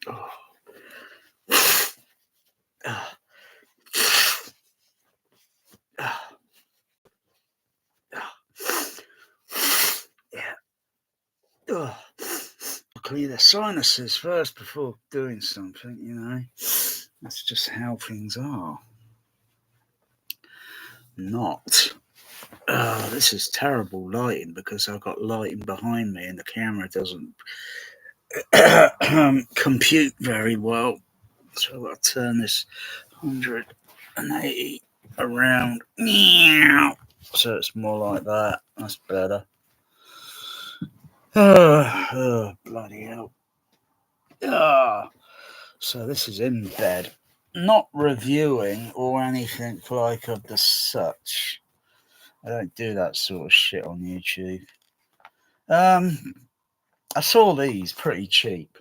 Oh. Yeah. Clear the sinuses first before doing something, you know. That's just how things are. Not. This is terrible lighting because I've got lighting behind me and the camera doesn't compute very well. So I've got to turn this 180 around. So it's more like that. That's better. Bloody hell. So this is in bed. Not reviewing or anything like of the such. I don't do that sort of shit on YouTube. I saw these pretty cheap.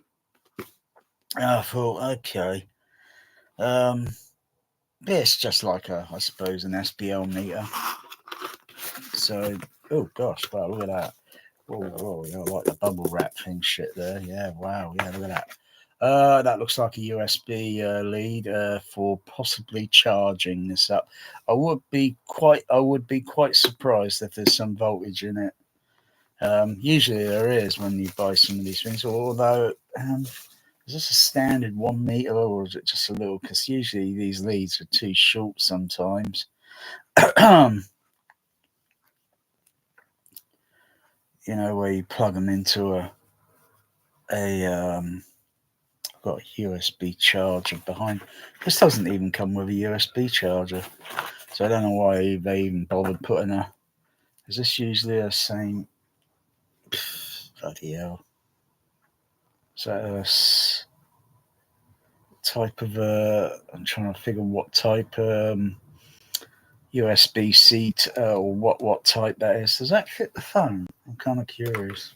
I thought, okay. It's just like I suppose, an SPL meter. So, oh gosh, wow, look at that. Whoa, I like the bubble wrap thing shit there. Yeah, wow, yeah, look at that. That looks like a USB lead for possibly charging this up. I would be quite surprised if there's some voltage in it. Usually there is when you buy some of these things. Although, is this a standard 1 meter or is it just a little? Because usually these leads are too short sometimes. You know, where you plug them into got a USB charger behind. This doesn't even come with a USB charger, so I don't know why they even bothered putting a. Is this usually the same? Bloody hell! Is that a type of? I'm trying to figure what type USB-C or what type that is. Does that fit the phone? I'm kind of curious.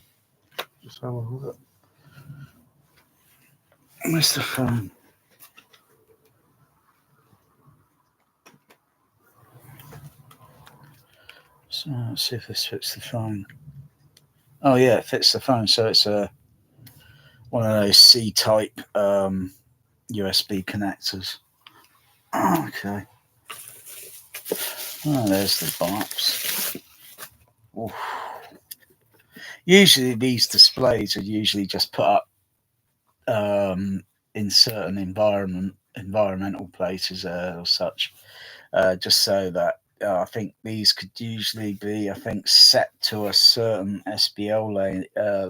Just have a look. Where's the phone? So let's see if this fits the phone. Oh yeah, it fits the phone. So it's one of those C-type USB connectors. Okay. Oh, there's the box. Oof. Usually these displays are usually just put up in certain environmental places or such, just so that I think these could usually be, I think, set to a certain SPL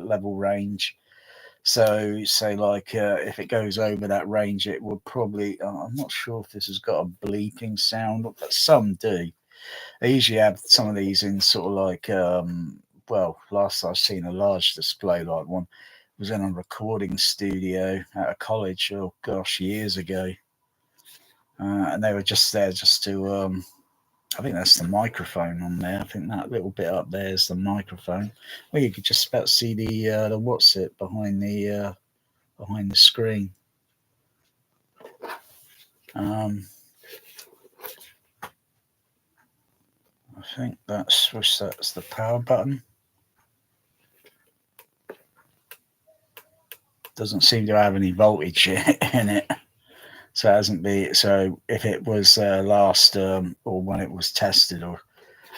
level range. So, say like if it goes over that range, it would probably. I'm not sure if this has got a bleeping sound, but some do. They usually have some of these in sort of like. Well, last I've seen a large display like one was in a recording studio at a college. Oh gosh, years ago, and they were just there just to. I think that's the microphone on there. I think that little bit up there is the microphone. Well, you could just about see the what's it behind the screen. I think that's the power button. Doesn't seem to have any voltage in it, so it hasn't been. So if it was last or when it was tested, or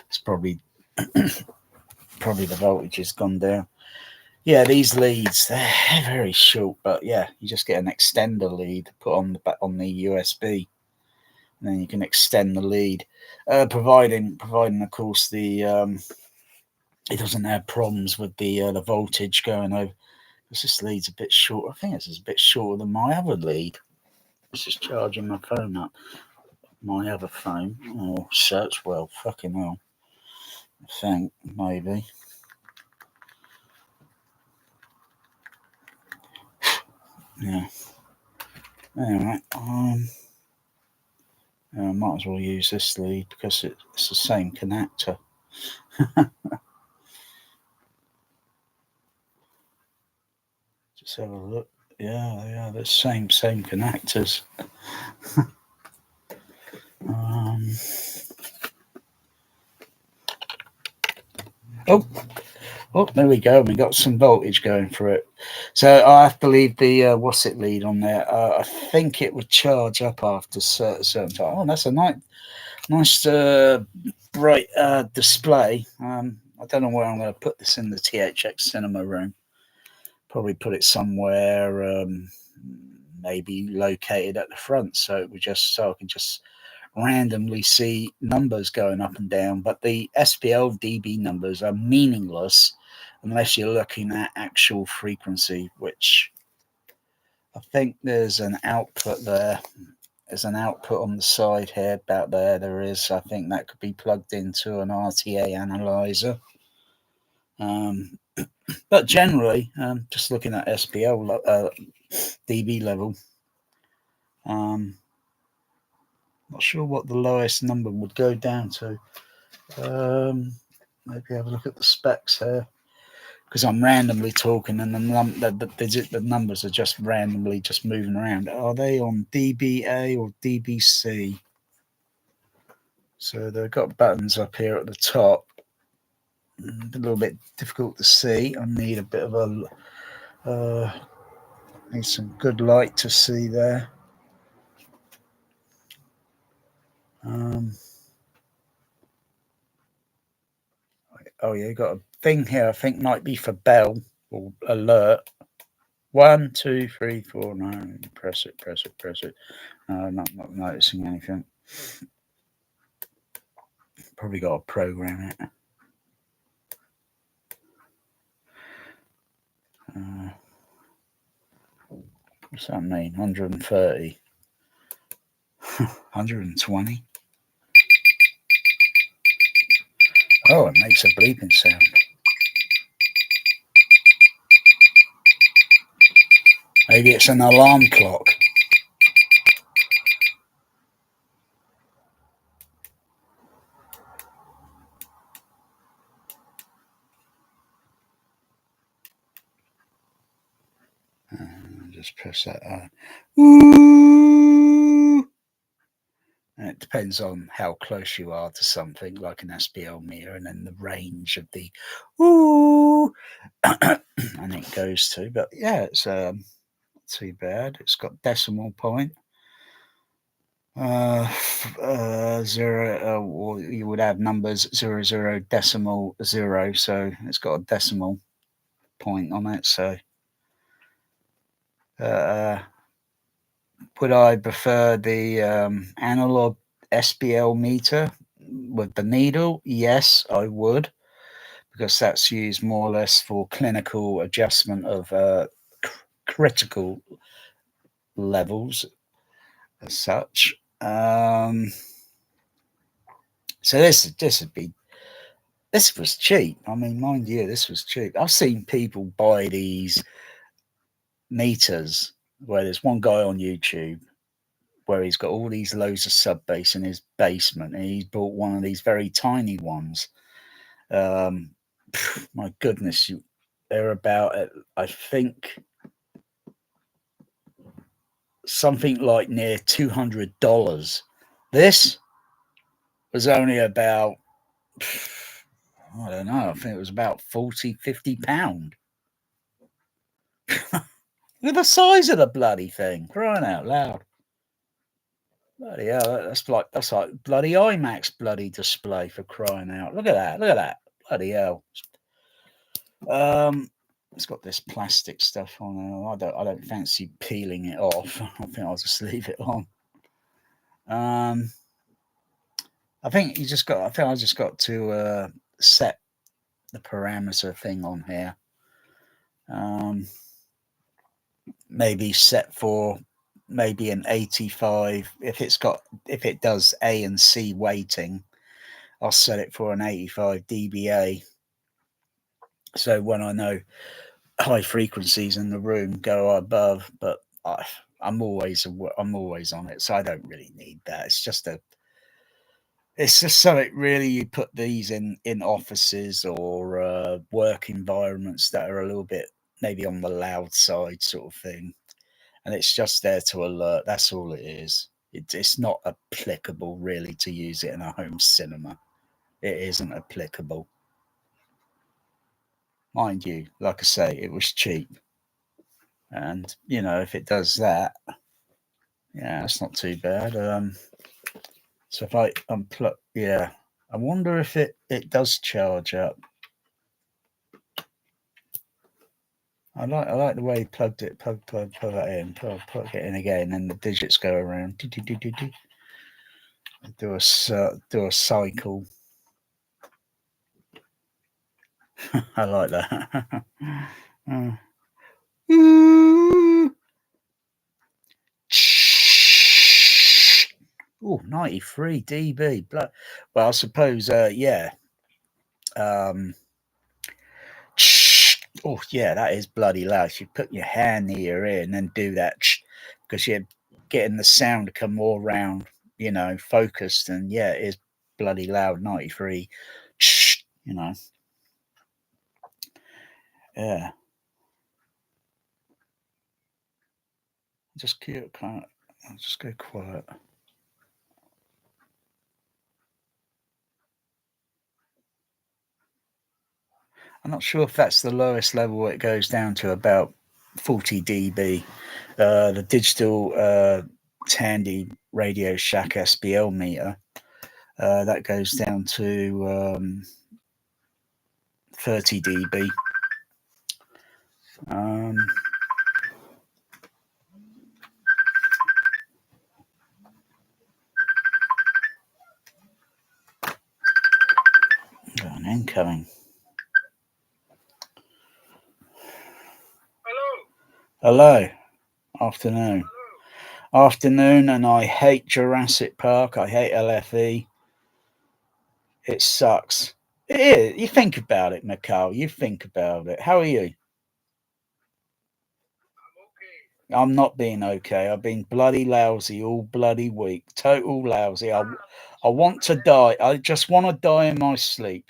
it's probably the voltage has gone down. Yeah, these leads they're very short, but yeah, you just get an extender lead put on the USB, and then you can extend the lead, providing of course the it doesn't have problems with the voltage going over. Because this lead's a bit short. I think it's a bit shorter than my other lead. This is charging my phone up. My other phone. Oh, search well. Fucking hell. I think maybe. Yeah. Anyway, I might as well use this lead because it's the same connector. Just have a look. Yeah, the same connectors. Oh, Oh, there we go. We got some voltage going through it. So I have to leave the what's it lead on there. I think it would charge up after a certain time. Oh, that's a nice bright display. I don't know where I'm going to put this in the THX cinema room. Probably put it somewhere, maybe located at the front, so it would just so I can just randomly see numbers going up and down. But the SPL DB numbers are meaningless unless you're looking at actual frequency, which I think there's an output there. There's an output on the side here, about there. There is. I think that could be plugged into an RTA analyzer. But generally, just looking at SPL DB level, not sure what the lowest number would go down to. Maybe have a look at the specs here, because I'm randomly talking and the numbers are just randomly just moving around. Are they on DBA or DBC? So they've got buttons up here at the top. A little bit difficult to see. I need a bit of a need some good light to see there. Oh yeah, got a thing here. I think might be for bell or alert. 1, 2, 3, 4. No, press it. No, not noticing anything. Probably got to program it. What's that mean? 130, 120. Oh, it makes a bleeping sound. Maybe it's an alarm clock. Just press that on. Ooh. And it depends on how close you are to something like an SPL meter, and then the range of the ooh, and it goes to. But yeah, it's not too bad. It's got decimal point. Zero, or you would have numbers 00.0, so it's got a decimal point on it. So would I prefer the analog SPL meter with the needle? Yes, I would, because that's used more or less for clinical adjustment of critical levels as such. So this was cheap. I mean, mind you, this was cheap. I've seen people buy these meters where there's one guy on YouTube where he's got all these loads of sub bass in his basement, and he's bought one of these very tiny ones. My goodness, they're about, I think, something like near $200. This was only about, I don't know, I think it was about 40, 50 pound. Look at the size of the bloody thing, crying out loud. Bloody hell, that's like bloody IMAX bloody display, for crying out. Look at that. Bloody hell. It's got this plastic stuff on there. I don't fancy peeling it off. I think I'll just leave it on. I think I just got to set the parameter thing on here. Maybe set for maybe an 85. If it does A and C weighting, I'll set it for an 85 dBA. So when I know high frequencies in the room go above, but I'm always on it, so I don't really need that. It's just something really you put these in offices or work environments that are a little bit maybe on the loud side, sort of thing, and it's just there to alert. That's all it is. It's not applicable really to use it in a home cinema. It isn't applicable. Mind you, like I say, it was cheap. And, you know, if it does that, yeah, it's not too bad. So if I unplug, yeah, I wonder if it does charge up. I like the way he plugged it, plug that in, plug it in again, and the digits go around. Do a cycle. I like that. Oh, 93 dB. Well, I suppose, yeah. Oh, yeah, that is bloody loud. You put your hand near your ear and then do that because you're getting the sound to come more round, you know, focused. And yeah, it is bloody loud. 93. You know, yeah. Just keep kind of, I'll just go quiet. I'm not sure if that's the lowest level it goes down to, about 40 dB. The digital Tandy Radio Shack SBL meter, that goes down to 30 dB. Got an incoming. Hello. Afternoon. Afternoon, and I hate Jurassic Park. I hate LFE. It sucks. It is. You think about it, Mikhail. You think about it. How are you? I'm not being okay. I've been bloody lousy all bloody week. Total lousy. I want to die. I just want to die in my sleep.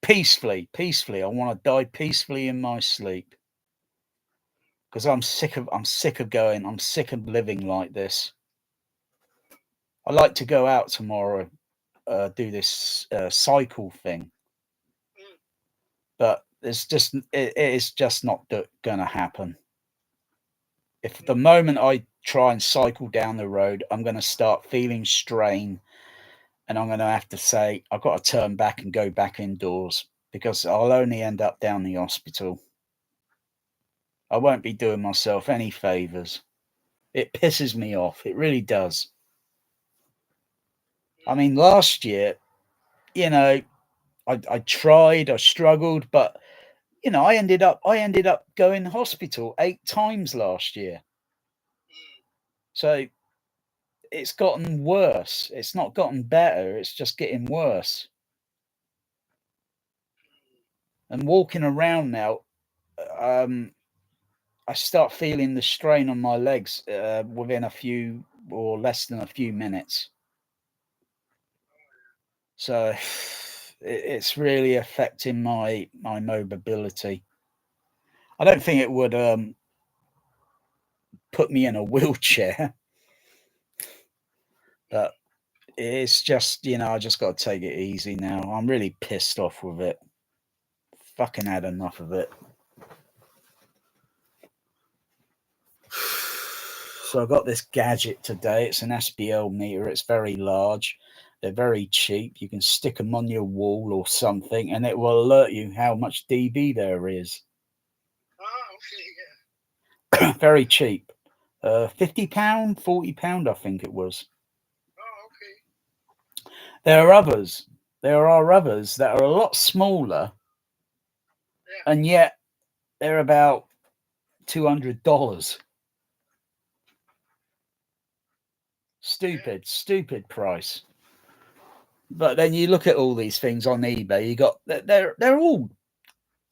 Peacefully. I want to die peacefully in my sleep. Because I'm sick of living like this. I like to go out tomorrow, do this cycle thing, but it is just not going to happen. If the moment I try and cycle down the road, I'm going to start feeling strain, and I'm going to have to say I've got to turn back and go back indoors because I'll only end up down the hospital. I won't be doing myself any favors. It pisses me off. It really does. I mean, last year, you know, I tried, I struggled, but you know, I ended up going to hospital 8 times last year. So it's gotten worse. It's not gotten better. It's just getting worse. And walking around now, I start feeling the strain on my legs within a few or less than a few minutes. So it's really affecting my mobility. I don't think it would put me in a wheelchair, but it's just, you know, I just got to take it easy now. I'm really pissed off with it. Fucking had enough of it. So I got this gadget today. It's an SBL meter. It's very large. They're very cheap. You can stick them on your wall or something, and it will alert you how much dB there is. Oh, okay, yeah. Very cheap. £50, £40, I think it was. Oh, okay. There are others. There are others that are a lot smaller, and yet they're about $200. Stupid price. But then you look at all these things on eBay. You got they're all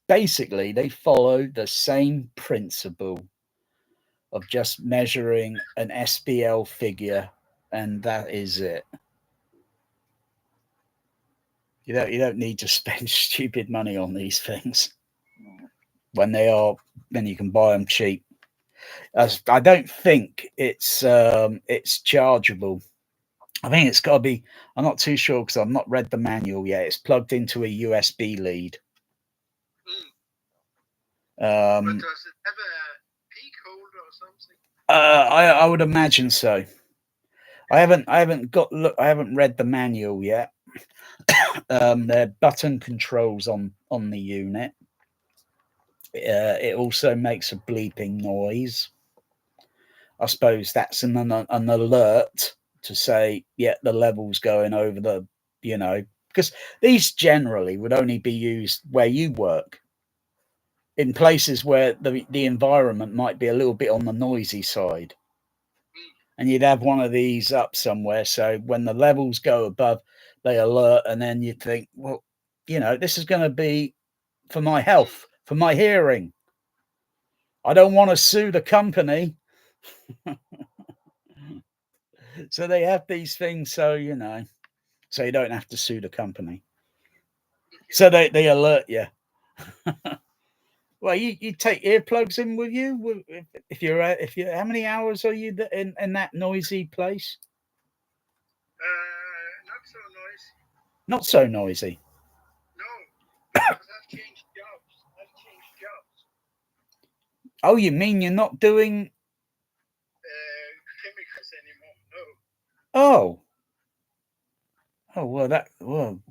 basically, they follow the same principle of just measuring an SBL figure, and that is it. You don't need to spend stupid money on these things when you can buy them cheap. I don't think it's chargeable. I think it's got to be. I'm not too sure because I've not read the manual yet. It's plugged into a USB lead. But Um, does it have a peak holder or something? I would imagine so. I haven't read the manual yet. There are button controls on the unit. It also makes a bleeping noise. I suppose that's an alert to say, yeah, the level's going over the, because these generally would only be used where you work, in places where the environment might be a little bit on the noisy side. And you'd have one of these up somewhere, so when the levels go above, they alert, and then you think, well, this is going to be for my health, for my hearing. I don't want to sue the company. So they have these things, so you don't have to sue the company. So they alert you. Well, you take earplugs in with you if you're how many hours are you in that noisy place? Not so noisy. Not so noisy. No, because I've changed jobs. Oh, you mean you're not doing chemicals anymore? No. Oh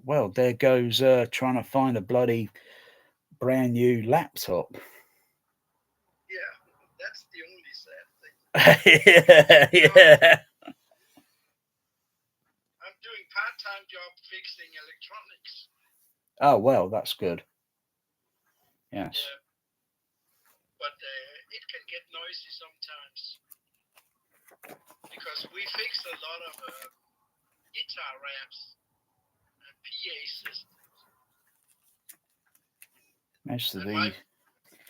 well. There goes trying to find a bloody brand new laptop. Yeah, that's the only sad thing. Yeah. I'm doing part-time job fixing electronics. Oh well, that's good. Yes. Yeah. But it can get noisy sometimes because we fix a lot of guitar ramps and PA systems. Most of and these.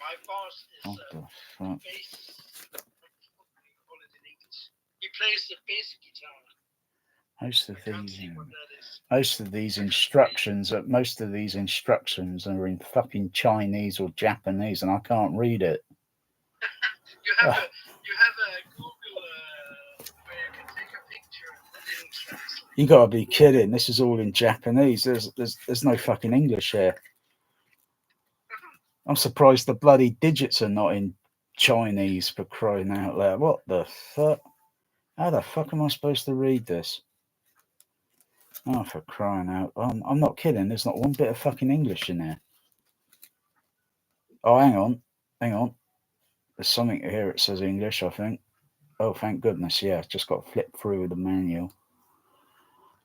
My boss is What the fuck? bass. What do you call it in English? He plays the bass guitar. Most of I can't these. see what that is. Most of these instructions are in fucking Chinese or Japanese, and I can't read it. You have a Google where you can take a picture and then it'll translate. You gotta be kidding! This is all in Japanese. There's no fucking English here. I'm surprised the bloody digits are not in Chinese, for crying out loud. What the fuck? How the fuck am I supposed to read this? Oh, for crying out! I'm not kidding. There's not one bit of fucking English in there. Oh, hang on. There's something here. It says English, I think. Oh, thank goodness. Yeah, just got to flip through the manual.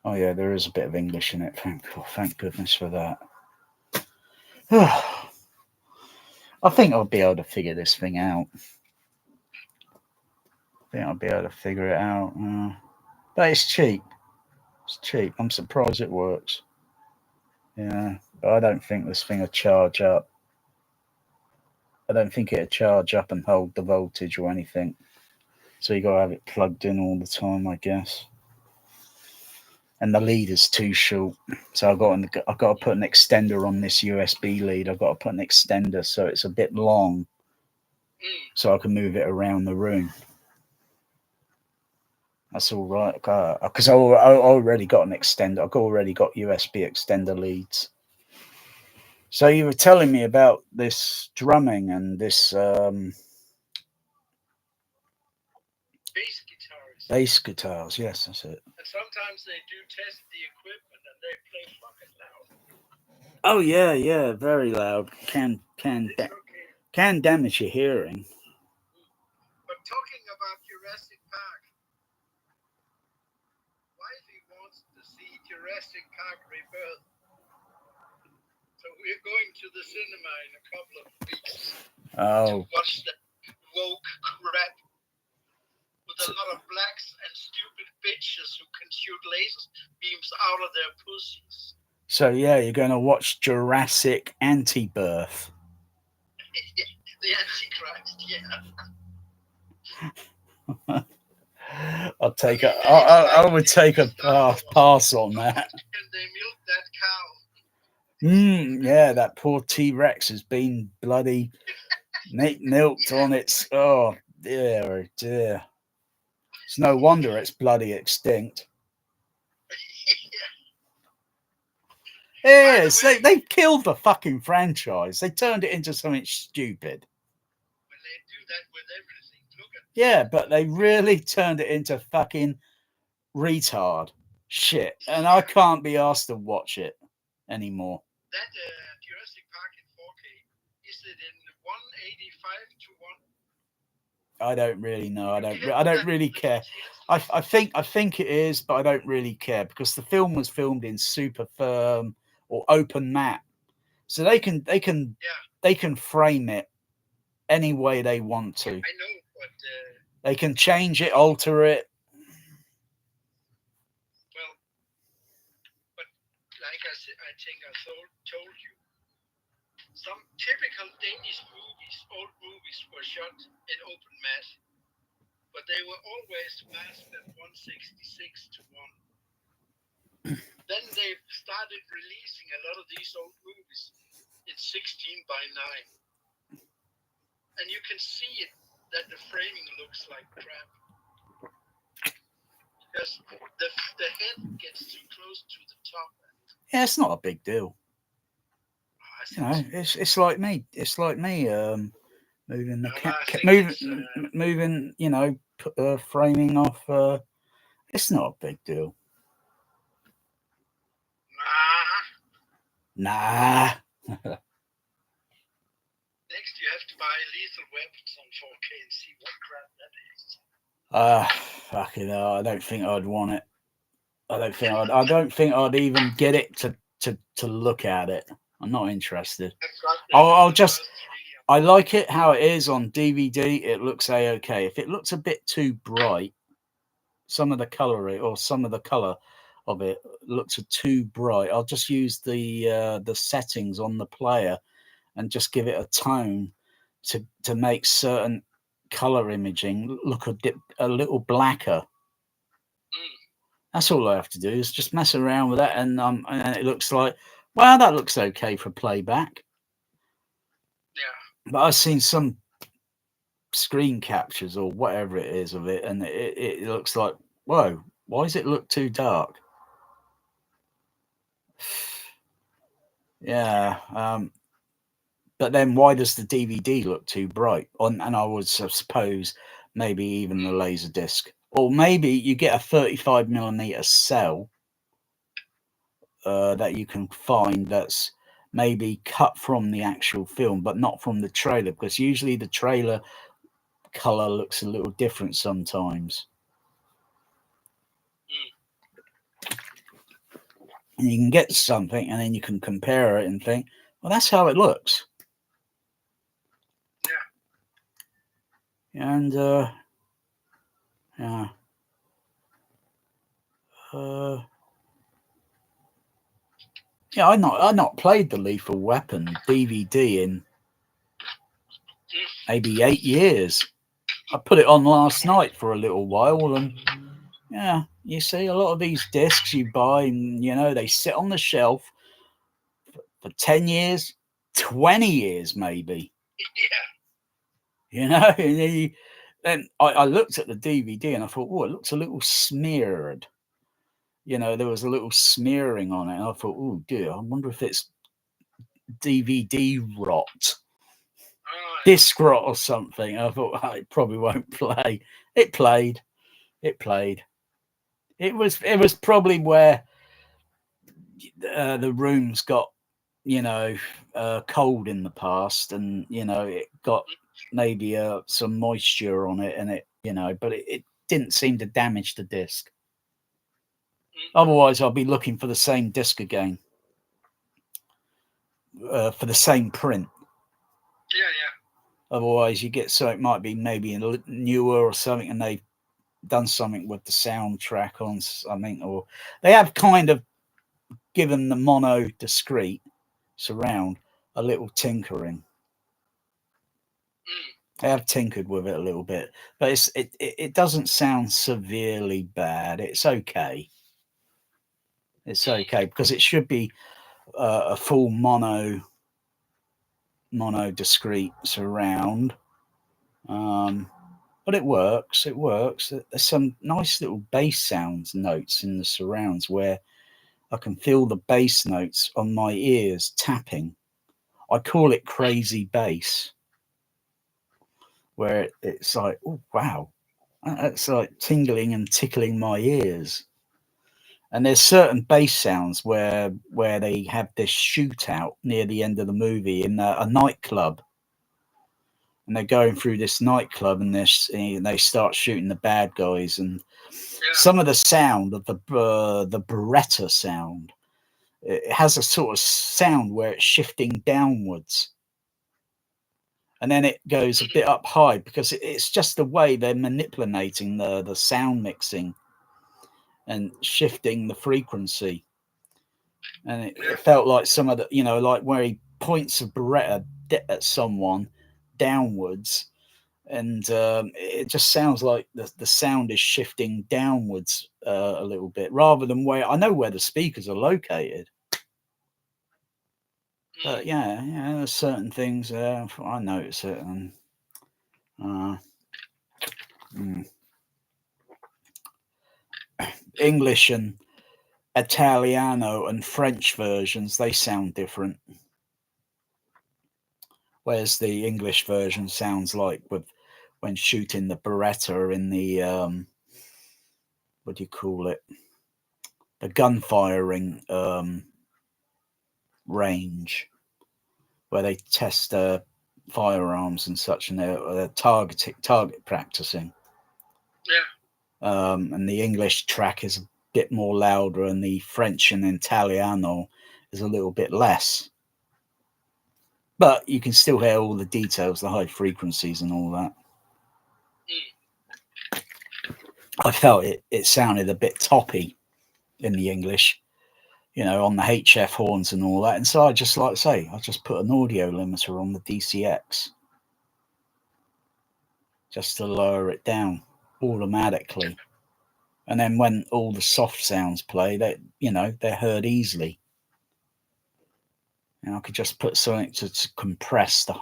Oh, yeah, there is a bit of English in it. Thank goodness for that. I think I'll be able to figure this thing out. But it's cheap. It's cheap. I'm surprised it works. Yeah, but I don't think this thing will charge up. I don't think it'll charge up and hold the voltage or anything. So you got to have it plugged in all the time, I guess. And the lead is too short, so I've got to put an extender on this USB lead. I've got to put an extender so it's a bit long, so I can move it around the room. That's all right, because I already got an extender. I've already got USB extender leads. So you were telling me about this drumming and this bass guitars. Yes, that's it. And sometimes they do test the equipment and they play fucking loud. Oh yeah, very loud. Can damage your hearing. But talking about Jurassic Park, wifey wants to see Jurassic Park Rebirth. So we're going to the cinema in a couple of weeks to watch that woke crap with a lot of blacks and stupid bitches who can shoot laser beams out of their pussies. So yeah, you're going to watch Jurassic Anti-Birth. The Antichrist, yeah. I'll take I would take a pass on that. Can they milk that cow? Yeah, that poor T-Rex has been bloody milked on its. Oh dear. It's no wonder it's bloody extinct. Yes, they killed the fucking franchise. They turned it into something stupid. that with everything. Look at yeah, but they really turned it into fucking retard shit, and I can't be asked to watch it anymore. That Jurassic Park in 4K, is it in 185 to 1? I don't really know. I don't really care. I think it is, but I don't really care because the film was filmed in super firm or open matte, so they can frame it any way they want to. I know, but they can change it, alter it. Well, but like I think I told you, some typical Danish movies, old movies, were shot in open matte, but they were always masked at 166 to 1. Then they started releasing a lot of these old movies in 16 by 9. And you can see it, that the framing looks like crap. Because the head gets too close to the top. Yeah, it's not a big deal. You know, it's like me. It's like me moving the moving. You know, framing off. It's not a big deal. Nah. Next, you have to buy Lethal Weapons on 4K and see what crap that is. Fucking hell, I don't think I'd want it. I don't think I'd even get it to look at it. I'm not interested. I like it how it is on DVD. It looks okay. If it looks a bit too bright, some of the color of it looks too bright, I'll just use the settings on the player and just give it a tone to make certain color imaging look a little blacker. That's all I have to do is just mess around with that, and it looks like, wow, that looks okay for playback. Yeah. But I've seen some screen captures or whatever it is of it, and it looks like, whoa, why does it look too dark? Yeah. But then why does the DVD look too bright? And I would suppose maybe even the laser disc. Or maybe you get a 35mm cell that you can find that's maybe cut from the actual film, but not from the trailer, because usually the trailer color looks a little different sometimes. And you can get something and then you can compare it and think, well, that's how it looks. Yeah. And yeah, I not played the Lethal Weapon DVD in maybe 8 years. I put it on last night for a little while, and yeah, you see a lot of these discs you buy, and you know they sit on the shelf for 10 years, 20 years maybe. Yeah. You know, then I looked at the DVD and I thought, oh, it looks a little smeared. You know, there was a little smearing on it. And I thought, oh dear, I wonder if it's DVD rot, disc rot or something. I thought, oh, it probably won't play. It played. It was probably where the rooms got, you know, cold in the past, and you know it got maybe some moisture on it, and it, you know, but it didn't seem to damage the disc. Otherwise, I'll be looking for the same disc again, for the same print. Yeah. Otherwise, you get, so it might be maybe newer or something, and they've done something with the soundtrack on something, or they have kind of given the mono discrete surround a little tinkering. They have tinkered with it a little bit, but it doesn't sound severely bad. It's okay. It's okay because it should be a full mono discrete surround, but it works. There's some nice little bass sounds notes in the surrounds where I can feel the bass notes on my ears tapping. I call it crazy bass. where it's like, oh wow, that's like tingling and tickling my ears. And there's certain bass sounds where they have this shootout near the end of the movie in a nightclub, and they're going through this nightclub, and they start shooting the bad guys, and some of the sound of the Beretta sound, it has a sort of sound where it's shifting downwards, and then it goes a bit up high, because it's just the way they're manipulating the sound mixing and shifting the frequency. And it felt like some of the, like where he points a Beretta at someone downwards, and it just sounds like the sound is shifting downwards a little bit, rather than where I know where the speakers are located. But yeah, there's certain things I notice it, and English and Italiano and French versions, they sound different. Whereas the English version sounds like when shooting the Beretta in the what do you call it? The gun firing range, where they test firearms and such, and they're target practicing. Yeah. And the English track is a bit more louder, and the French and Italiano is a little bit less. But you can still hear all the details, the high frequencies and all that. I felt it sounded a bit toppy in the English, on the HF horns and all that. And so I just put an audio limiter on the DCX just to lower it down automatically. And then when all the soft sounds play, they're heard easily. And I could just put something to compress the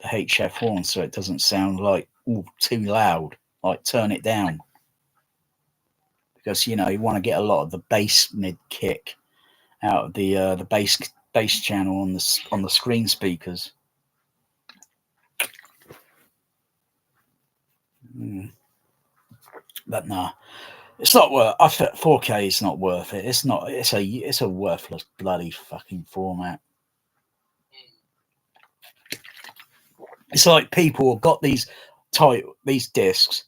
HF horn so it doesn't sound like too loud. Like turn it down, because you want to get a lot of the bass mid kick out of the bass channel on the screen speakers. But no, it's not worth. 4K is not worth it. It's not. It's a worthless bloody fucking format. It's like people have got these discs,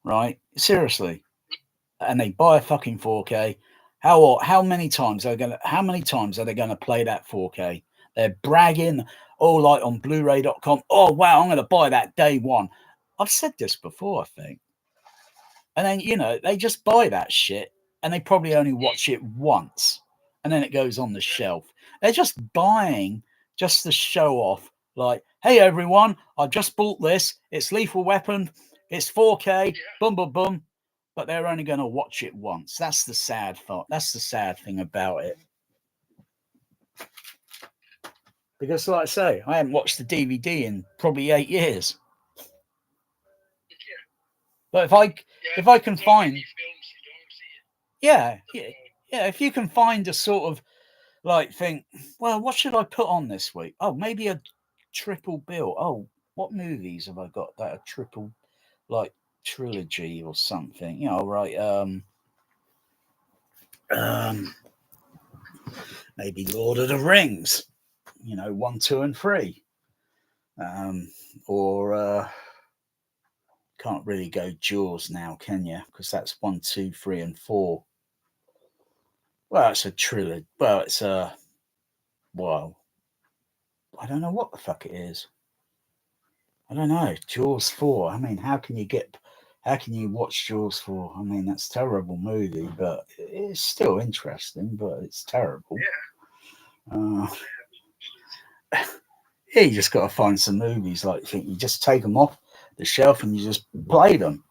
right? Seriously, and they buy a fucking 4K. How many times are they gonna play that 4K? They're bragging, like on Blu-ray.com. Oh wow, I'm gonna buy that day one. I've said this before, I think. And then they just buy that shit, and they probably only watch it once, and then it goes on the shelf. They're just buying just to show off. Like, hey everyone, I just bought this. It's Lethal Weapon. It's 4K. Boom, boom, boom. But they're only going to watch it once. That's the sad thought. That's the sad thing about it. Because, like I say, I haven't watched the DVD in probably 8 years. But if I can find, if you can find a sort of like think, well, what should I put on this week? Oh, maybe a triple bill. Oh, what movies have I got that are triple, like trilogy or something? Right? Maybe Lord of the Rings. 1, 2, and 3. Or can't really go Jaws now, can you? Because that's 1, 2, 3, and 4. Well, it's a trilogy. Well, it's a. Well, I don't know what the fuck it is. I don't know. Jaws 4. I mean, how can you watch Jaws 4? I mean, that's a terrible movie, but it's still interesting, but it's terrible. Yeah. You just got to find some movies like you just take them off the shelf and you just play them.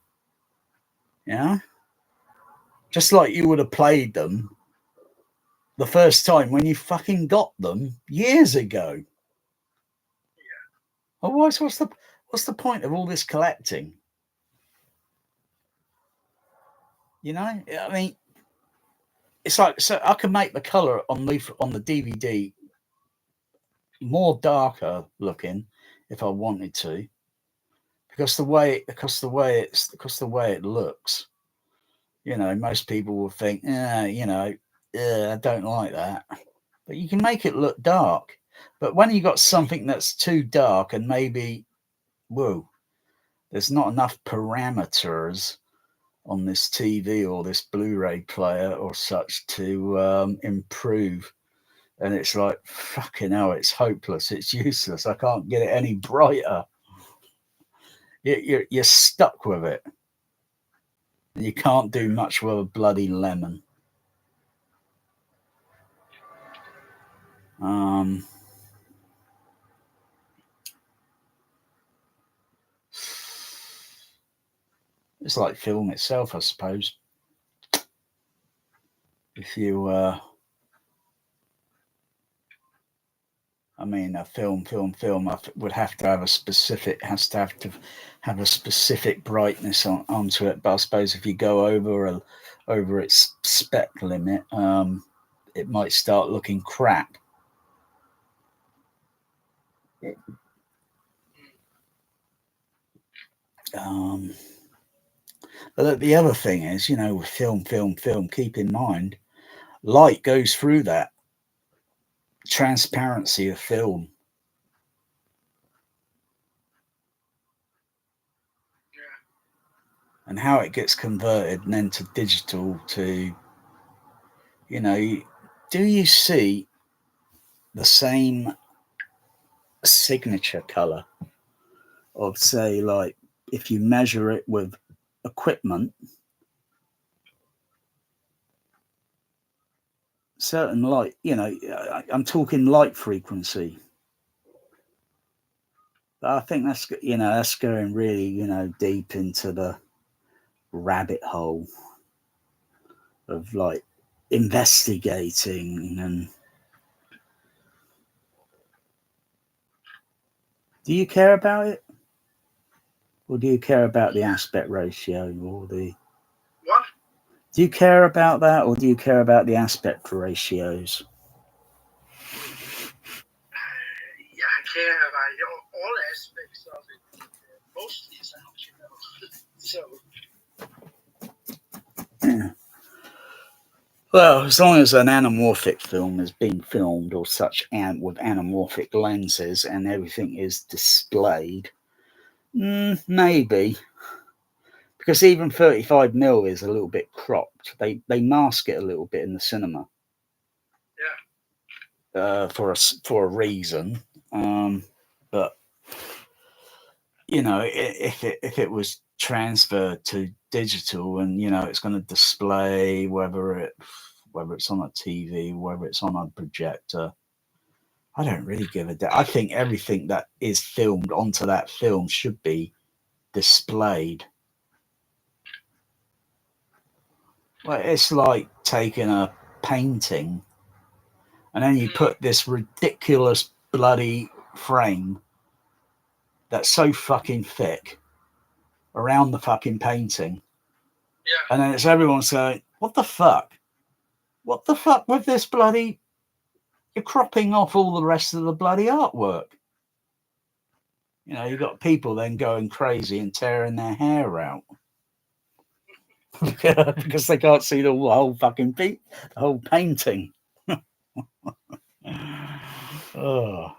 Yeah. Just like you would have played them the first time when you fucking got them years ago. Yeah. Otherwise, what's the point of all this collecting? I mean, it's like, so I can make the color on the DVD more darker looking if I wanted to, because the way it looks, you know, most people will think, you know, I don't like that. But you can make it look dark. But when you got something that's too dark and maybe, whoa, there's not enough parameters on this TV or this Blu-ray player or such to improve, and it's like, fucking hell, it's hopeless, it's useless, I can't get it any brighter. You're stuck with it. You can't do much with a bloody lemon. It's like film itself, I suppose. If you, I mean, a film would have to have a specific, have a specific brightness onto it. But I suppose if you go over its spec limit, it might start looking crap. But the other thing is, you know, with film, keep in mind, light goes through that transparency of film. Yeah. And how it gets converted and then to digital to, you know, do you see the same signature color of, say, like if you measure it with equipment, certain light, you know, I'm talking light frequency. But I think that's, you know, that's going really, you know, deep into the rabbit hole of like investigating. And do you care about it, or do you care about the aspect ratio or the what? Do you care about that, or do you care about the aspect ratios? Yeah, I care about all aspects of it. Mostly sound, you know. So. Yeah. Well, as long as an anamorphic film is being filmed or such, and with anamorphic lenses and everything is displayed, maybe. Because even 35mm is a little bit cropped. They mask it a little bit in the cinema. Yeah. For a reason. But you know, if it was transferred to digital, and you know, it's going to display whether it's on a TV, whether it's on a projector, I don't really give a damn. I think everything that is filmed onto that film should be displayed. Well, it's like taking a painting and then you put this ridiculous bloody frame that's so fucking thick around the fucking painting. Yeah. And then it's everyone saying, what the fuck? What the fuck with this bloody... You're cropping off all the rest of the bloody artwork. You know, you've got people then going crazy and tearing their hair out. Because they can't see the whole fucking the whole painting. Oh.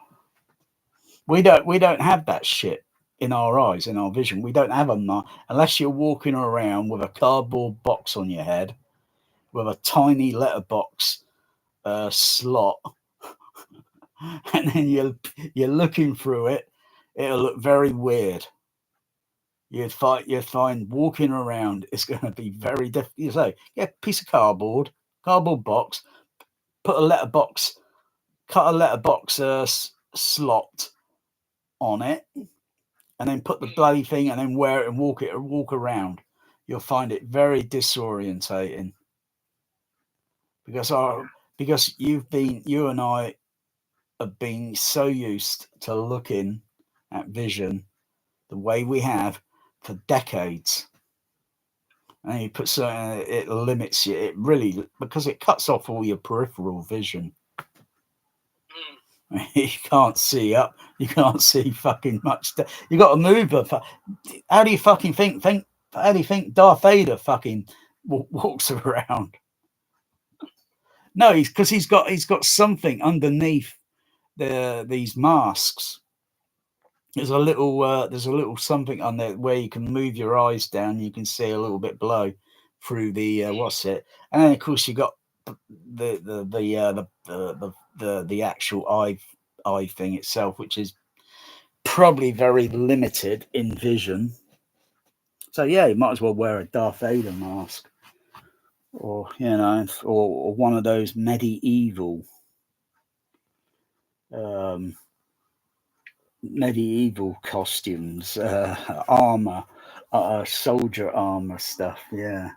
We don't have that shit in our eyes, in our vision. We don't have them unless you're walking around with a cardboard box on your head with a tiny letterbox slot, and then you're looking through it. It'll look very weird. You'd find walking around is going to be very difficult. You say, get a piece of cardboard box, put a letterbox, cut a letterbox slot on it, and then put the bloody thing and then wear it and walk around. You'll find it very disorientating because you and I have been so used to looking at vision the way we have for decades. And you put something, it limits you. It really, because it cuts off all your peripheral vision. You can't see up. You can't see fucking much. You got to move. How do you fucking think? How do you think Darth Vader fucking walks around? No, because he's got something underneath these masks. There's a little something on there where you can move your eyes down. You can see a little bit below through the and then of course you got the actual eye thing itself, which is probably very limited in vision. So yeah, you might as well wear a Darth Vader mask, or or one of those medieval costumes, armor, soldier armor stuff. Yeah.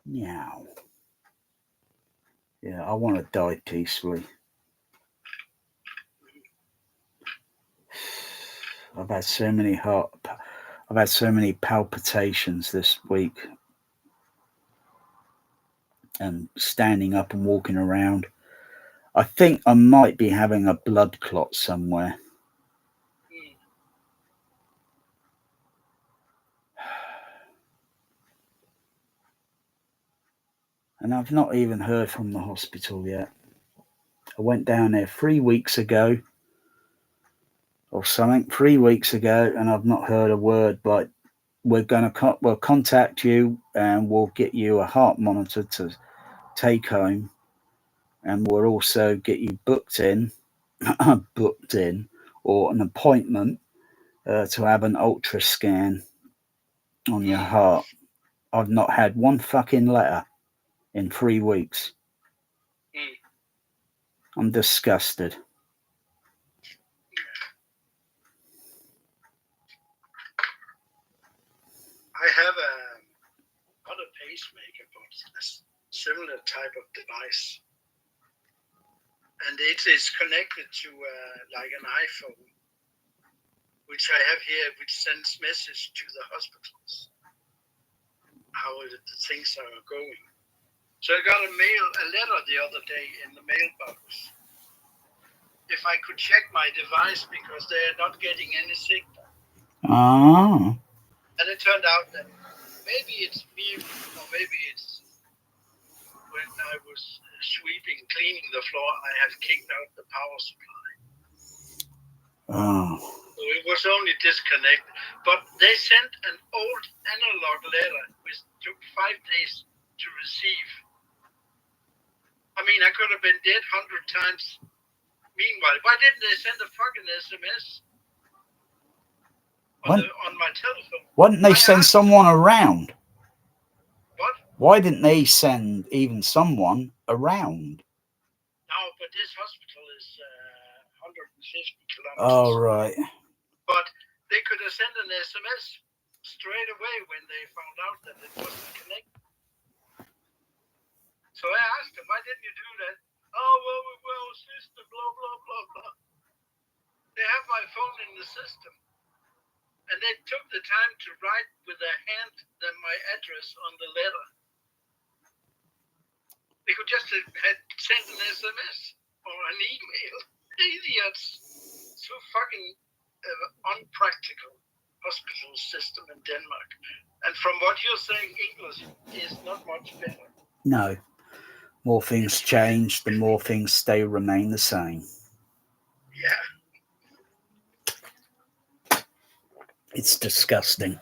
Meow. Yeah, I want to die peacefully. I've had so many palpitations this week, and standing up and walking around. I think I might be having a blood clot somewhere. And I've not even heard from the hospital yet. I went down there 3 weeks ago or something, 3 weeks ago, and I've not heard a word. But we'll contact you, and we'll get you a heart monitor to take home, and we'll also get you booked in or an appointment to have an ultra scan on your heart. I've not had one fucking letter in 3 weeks. I'm disgusted. I have not a pacemaker, but a similar type of device. And it is connected to like an iPhone, which I have here, which sends message to the hospitals, how the things are going. So I got a letter the other day in the mailbox. If I could check my device because they are not getting any signal. Oh. And it turned out that maybe it's me, or maybe it's when I was cleaning the floor, I had kicked out the power supply. Oh. So it was only disconnected. But they sent an old analog letter which took 5 days to receive. I mean, I could have been dead 100 times. Meanwhile, why didn't they send a fucking SMS on my telephone? Why didn't they send someone around? What? Why didn't they send even someone around? No, but this hospital is 150 kilometers. Oh, right. But they could have sent an SMS straight away when they found out that it wasn't connected. So I asked them, why didn't you do that? Oh, well, system, blah, blah, blah, blah. They have my phone in the system. And they took the time to write with their hand my address on the letter. They could just have sent an SMS or an email. Idiots. So fucking unpractical hospital system in Denmark. And from what you're saying, English is not much better. No. More things change, the more things remain the same. Yeah. It's disgusting.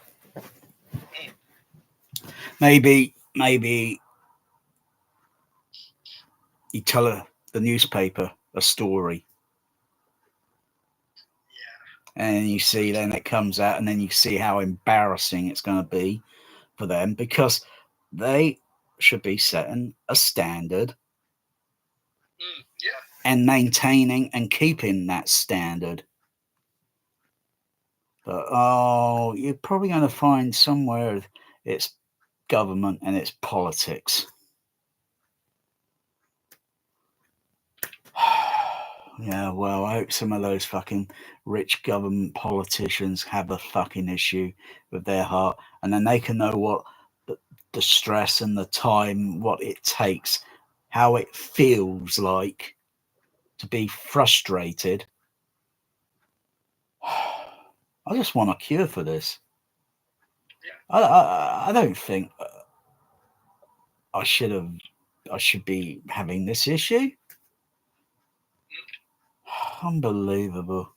Maybe you tell the newspaper a story. Yeah. And you see, then it comes out, and then you see how embarrassing it's going to be for them, because they should be setting a standard and maintaining and keeping that standard. But you're probably going to find somewhere it's government and it's politics. Yeah, well, I hope some of those fucking rich government politicians have a fucking issue with their heart, and then they can know what the stress and the time, what it takes, how it feels like to be frustrated. I just want a cure for this. I don't think I should be having this issue. Unbelievable.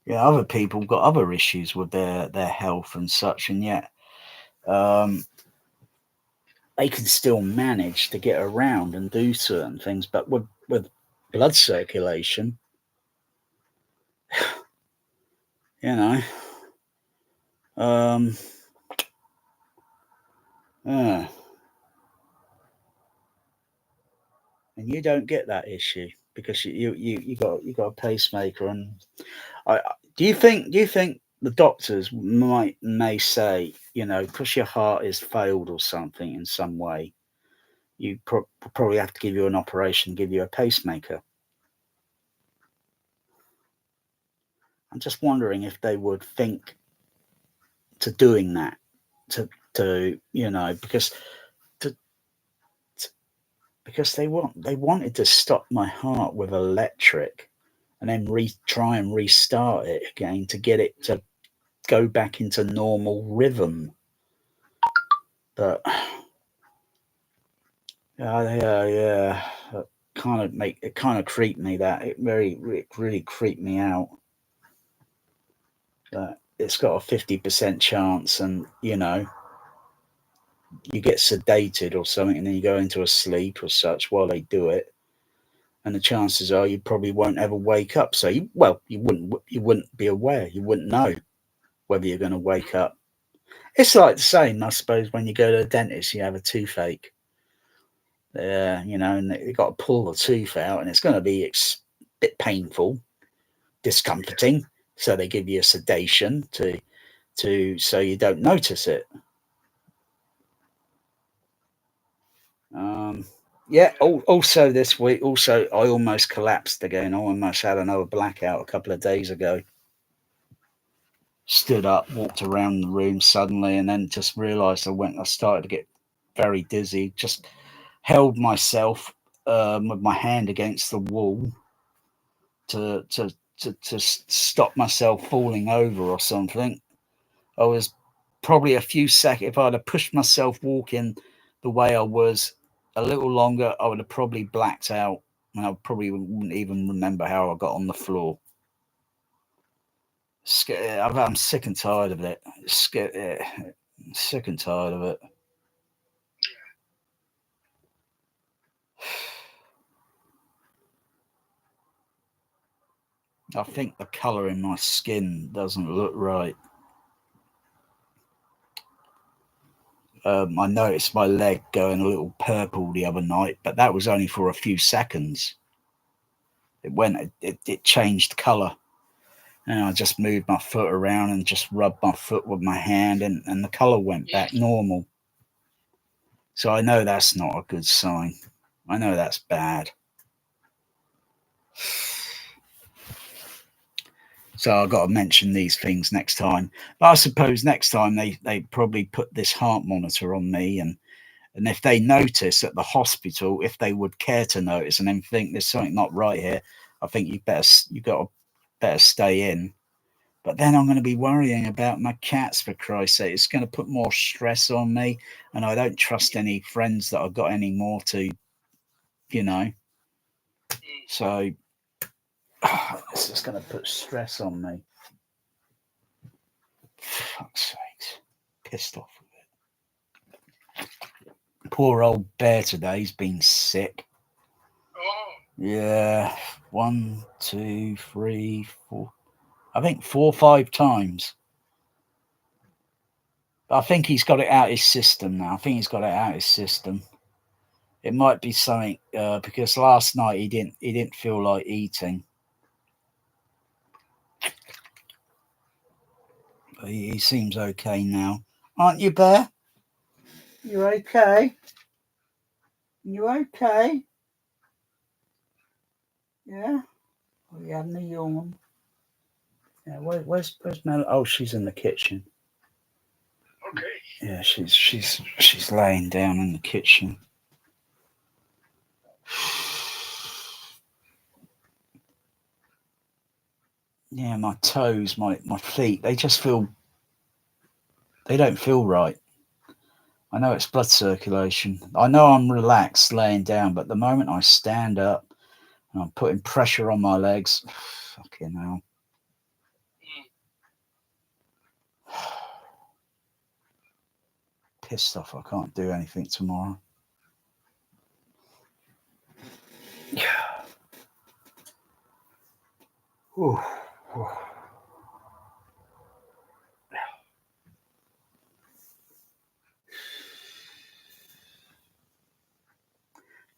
Yeah, other people got other issues with their health and such, and yet they can still manage to get around and do certain things. But with blood circulation, you know, and you don't get that issue because you got a pacemaker. And do you think the doctors may say, you know, because your heart is failed or something in some way, you probably have to give you an operation, give you a pacemaker? I'm just wondering if they would think to doing that, to you know, because they wanted to stop my heart with electric, and then try and restart it again to get it to go back into normal rhythm. But yeah, it kind of creeped me. That it really creeped me out. That it's got a 50% chance, and you know, you get sedated or something, and then you go into a sleep or such while they do it, and the chances are you probably won't ever wake up. So you wouldn't be aware, you wouldn't know whether you're going to wake up. It's like the same, I suppose, when you go to the dentist, you have a toothache. You know, and you've got to pull the tooth out, and it's going to be a bit painful, discomforting. So they give you a sedation so you don't notice it. Yeah. Also this week, I almost collapsed again. I almost had another blackout a couple of days ago. Stood up, walked around the room suddenly, and then just realised I started to get very dizzy. Just held myself with my hand against the wall to stop myself falling over or something. I was probably a few seconds. If I'd have pushed myself walking the way I was a little longer, I would have probably blacked out, and I probably wouldn't even remember how I got on the floor. I'm sick and tired of it. Sick and tired of it. I think the colour in my skin doesn't look right. I noticed my leg going a little purple the other night, but that was only for a few seconds. It changed colour. And I just moved my foot around and just rubbed my foot with my hand, and the colour went back normal. So I know that's not a good sign. I know that's bad. So I've got to mention these things next time. But I suppose next time they probably put this heart monitor on me, and if they notice at the hospital, if they would care to notice and then think there's something not right here, I think you got to better stay in. But then I'm going to be worrying about my cats, for Christ's sake. It's going to put more stress on me, and I don't trust any friends that I've got anymore to, you know. So it's just going to put stress on me. For fuck's sake. Pissed off with it. Poor old Bear today, he's been sick. Oh. Yeah. 1, 2, 3, 4. I think 4 or 5 times. I think he's got it out his system now. It might be something because last night he didn't feel like eating. He seems okay now, aren't you, Bear? You okay? You okay? Yeah. Are you having a yawn? Yeah, where's Mel? Oh, she's in the kitchen. Okay. Yeah, she's laying down in the kitchen. Yeah, my toes, my feet, they don't feel right. I know it's blood circulation. I know I'm relaxed laying down, but the moment I stand up and I'm putting pressure on my legs, fucking hell. Pissed off I can't do anything tomorrow. Yeah.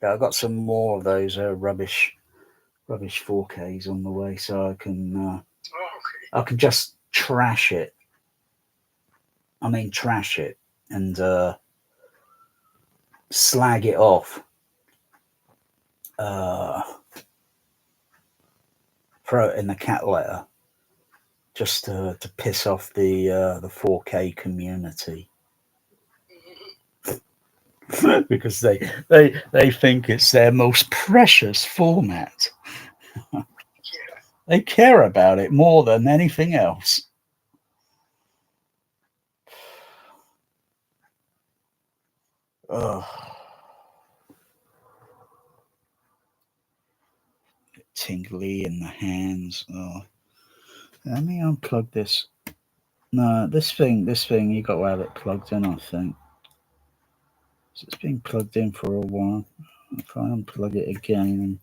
Yeah, I've got some more of those rubbish 4Ks on the way, so I can just trash it. I mean, trash it and slag it off. Throw it in the cat litter, just to piss off the 4K community. Because they think it's their most precious format. They care about it more than anything else. Ugh. Tingly in the hands. Oh. Let me unplug this. No, this thing, you got to have it plugged in, I think. So it's been plugged in for a while. If I unplug it again.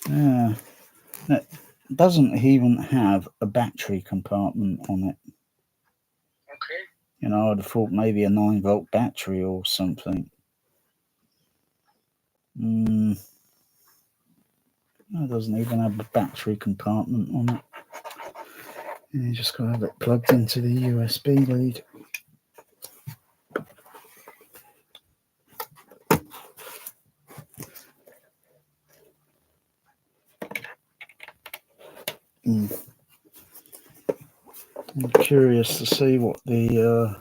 Yeah. It doesn't even have a battery compartment on it. Okay. You know, I'd have thought maybe a 9-volt battery or something. No, it doesn't even have a battery compartment on it. You just got to have it plugged into the USB lead. I'm curious to see what the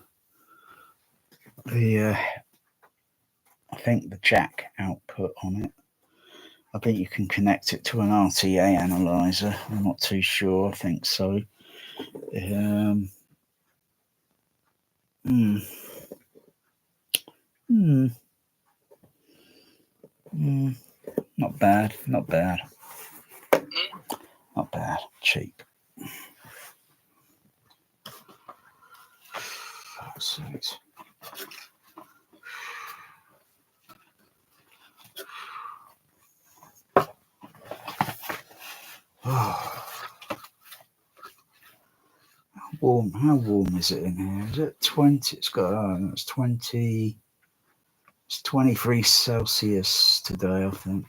I think the jack output on it. I think you can connect it to an RTA analyzer. I'm not too sure. I think so. Not bad. Not bad. Not bad. Cheap. Sweet. Warm. How warm is it in here? Is it 20? It's got. It's 20. It's 23 Celsius today, I think.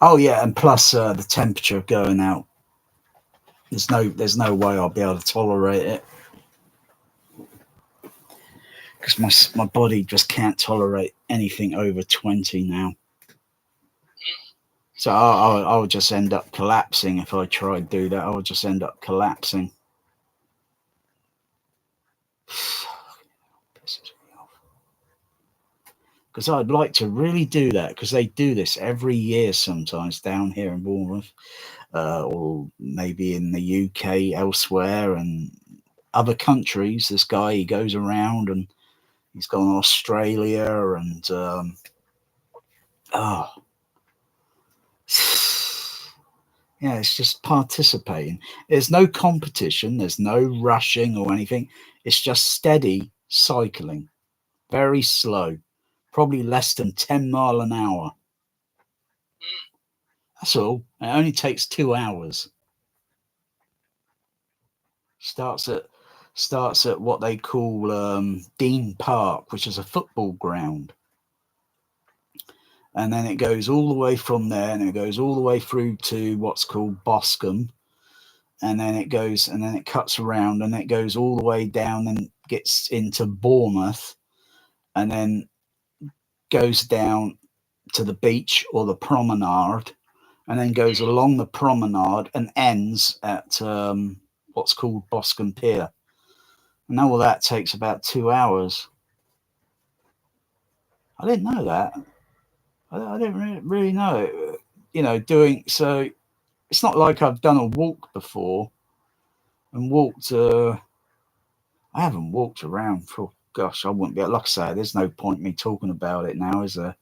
Oh yeah, and plus the temperature going out. There's no way I'll be able to tolerate it because my body just can't tolerate anything over 20 now. So I'll just end up collapsing if I try to do that. I'll just end up collapsing. Pisses me off. Because I'd like to really do that, because they do this every year sometimes down here in Bournemouth, or maybe in the UK, elsewhere, and other countries. This guy, he goes around and he's gone to Australia and yeah, it's just participating. There's no competition, there's no rushing or anything. It's just steady cycling, very slow, probably less than 10 miles an hour. That's all. It only takes 2 hours. Starts at what they call Dean Park, which is a football ground. And then it goes all the way from there, and it goes all the way through to what's called Boscombe. And then it goes, and then it cuts around, and it goes all the way down and gets into Bournemouth, and then goes down to the beach or the promenade, and then goes along the promenade and ends at what's called Boscombe Pier. And all that takes about 2 hours. I didn't know that. I didn't really know it. You know, doing so. It's not like I've done a walk before and walked. I haven't walked around for, gosh, I wouldn't be. Like I say, there's no point me talking about it now, is there?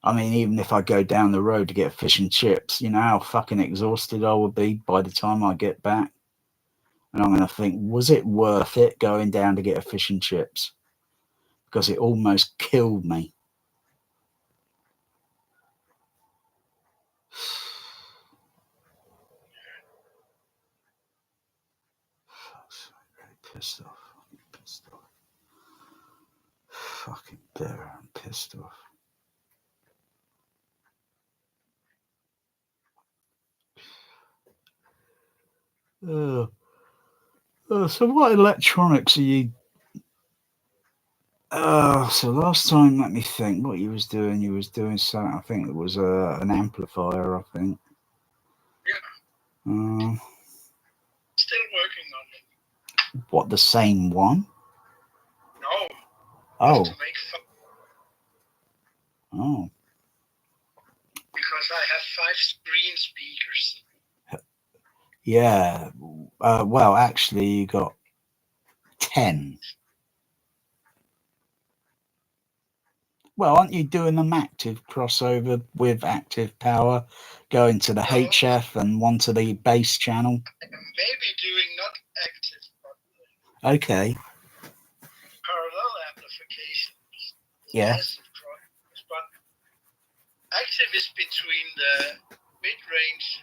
I mean, even if I go down the road to get fish and chips, you know how fucking exhausted I would be by the time I get back. And I'm going to think, was it worth it going down to get a fish and chips? Because it almost killed me. Really pissed off. Fucking bitter. I'm pissed off. So what electronics are you? So last time, let me think. What you was doing? You was doing something. I think it was an amplifier. I think. Yeah. Still working on it. What, the same one? No. Oh. To make fun. Oh. Because I have 5 screen speakers. Yeah. Well, actually, you got 10. Well, aren't you doing them active crossover with active power, going to the HF and one to the bass channel? Maybe doing not active, but okay. Parallel amplifications. Yeah. But active is between the mid-range,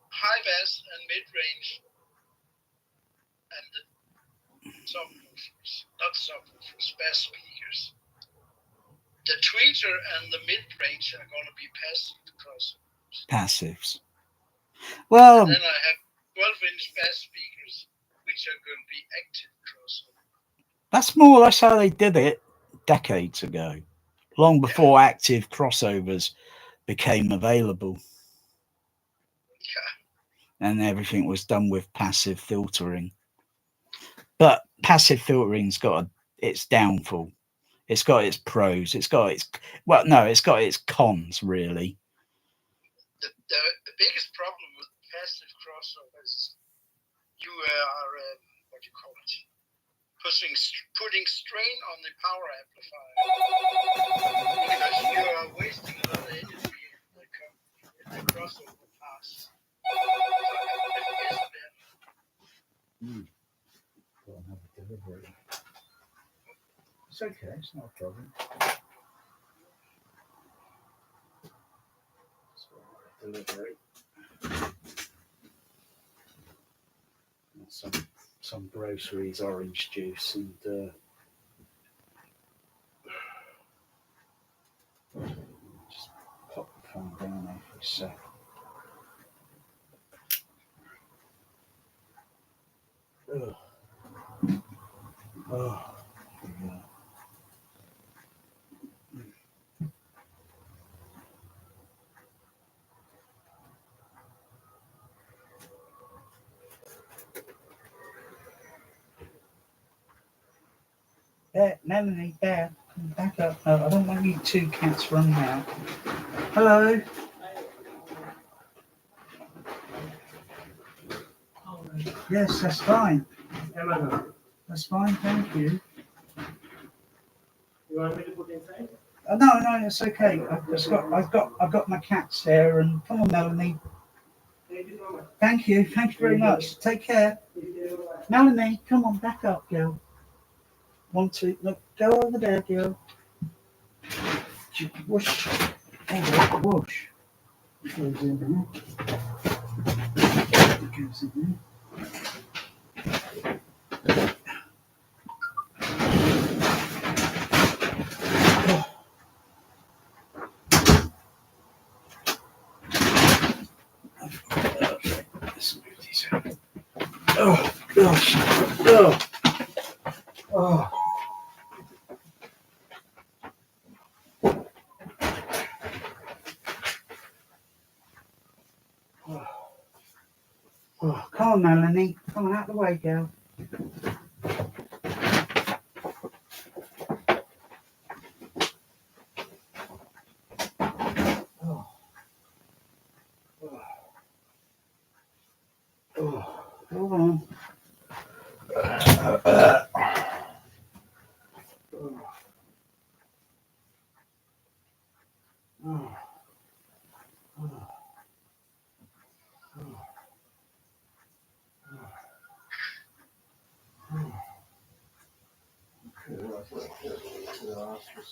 high bass and mid-range, and the subwoofers, not subwoofers, bass speakers. The tweeter and the mid-range are going to be passive crossovers. Passives. Well, and then I have 12-inch bass speakers, which are going to be active crossovers. That's more or less how they did it decades ago, long before active crossovers became available. Yeah. And everything was done with passive filtering. But passive filtering's got its downfall. It's got its pros. It's got its cons, really. The biggest problem with passive crossovers, you are what do you call it? Putting strain on the power amplifier because you are wasting a lot of energy in the crossover pass. Go and have a delivery. It's okay, it's not a problem. Delivery. Some groceries, orange juice, and just pop the phone down there for a sec. Oh. Yeah. There, Melanie, there, come back up. No, I don't want you 2 cats running out. Hello. Yes, that's fine. That's fine, thank you. You want me to put inside? No, it's okay. I've got my cats there, and come on, Melanie. Thank you so much. Thank you very much. Take care. Melanie, come on, back up, girl. Want to look? Go over there, girl. Whoosh. Oh, whoosh. It goes in there. It goes in there. Oh gosh. Oh. on, Melanie. Come on, out the way, girl. Oh. Oh. Hold on.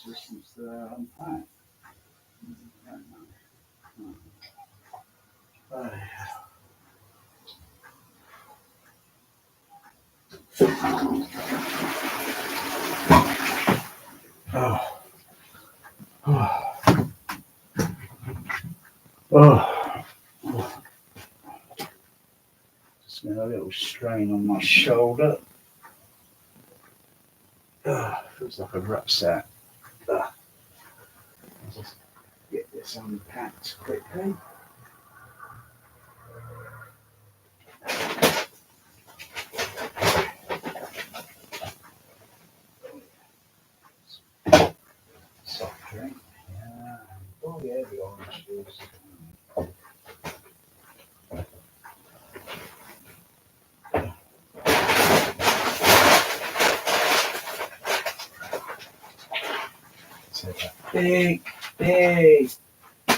Systems there unpacked. Just got a little strain on my shoulder. Feels like a rucksack. I'll just get this unpacked quickly. Soft drink. Yeah. Oh yeah, the orange juice.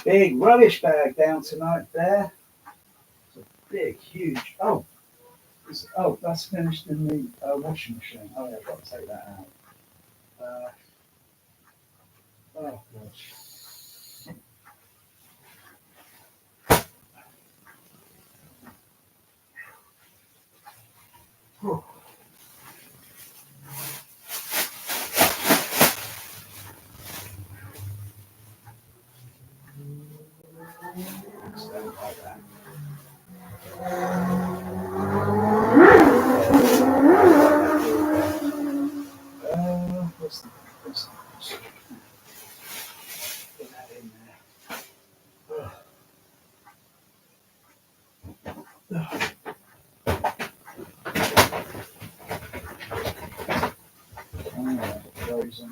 Big rubbish bag down tonight there. It's a big, huge. That's finished in the washing machine. Oh yeah, I've got to take that out. Oh gosh. Whew. Don't like that. What's the put that in there. Frozen.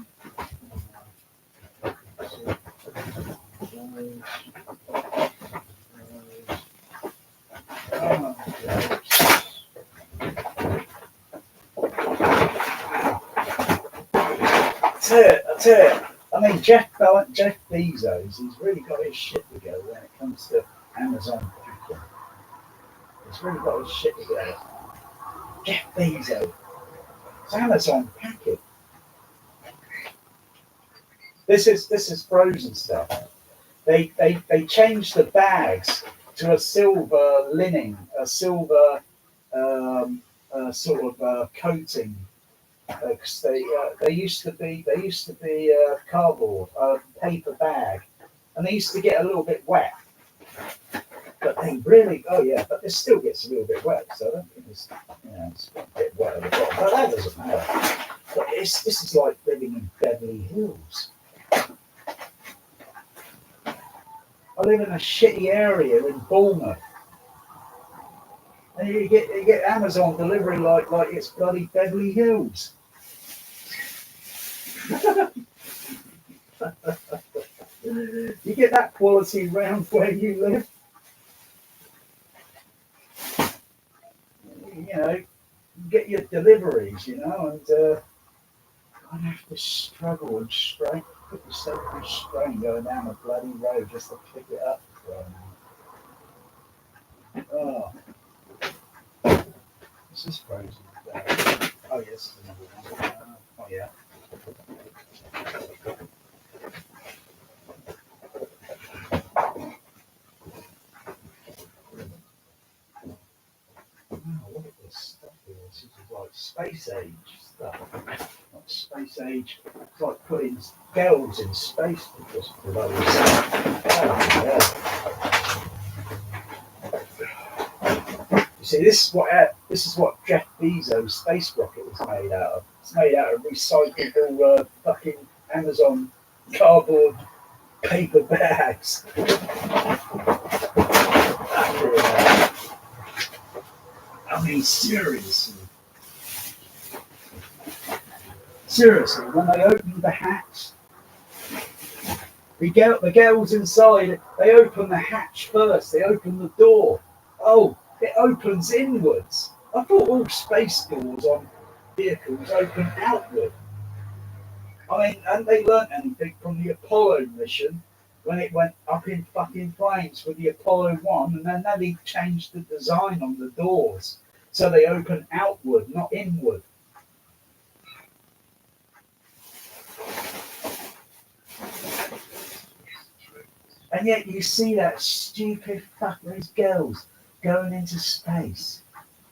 That's it. I mean, Jeff Bezos, he's really got his shit together when it comes to Amazon packing. He's really got his shit together. Jeff Bezos. It's Amazon packing. This is frozen stuff. They changed the bags to a silver lining, a silver sort of coating. Because they used to be cardboard, paper bag, and they used to get a little bit wet. But they really, but this still gets a little bit wet. So I don't think it's a bit wet at the bottom, but that doesn't matter. But this is like living in Beverly Hills. I live in a shitty area in Bournemouth. And you get Amazon delivery like it's bloody Beverly Hills. You get that quality round where you live. You know, you get your deliveries, and I have to struggle and strain, put yourself through strain going down the bloody road just to pick it up. Oh. This is frozen. Oh yes, another one. Oh yeah. Wow, look at this stuff here. This is like space age stuff. Like space age. It's like putting girls in space because bloody stuff. Oh, yeah. You see, this is what Jeff Bezos' space rocket was made out of. It's made out of recyclable fucking Amazon cardboard paper bags. I mean, seriously. Seriously, when they opened the hatch, the girls inside, they open the hatch first. They open the door. Oh, it opens inwards. I thought all space doors on vehicles open outward. I mean, and they learnt anything from the Apollo mission when it went up in fucking flames with the Apollo 1, and then they changed the design on the doors so they open outward, not inward. And yet you see that stupid fucking girls going into space.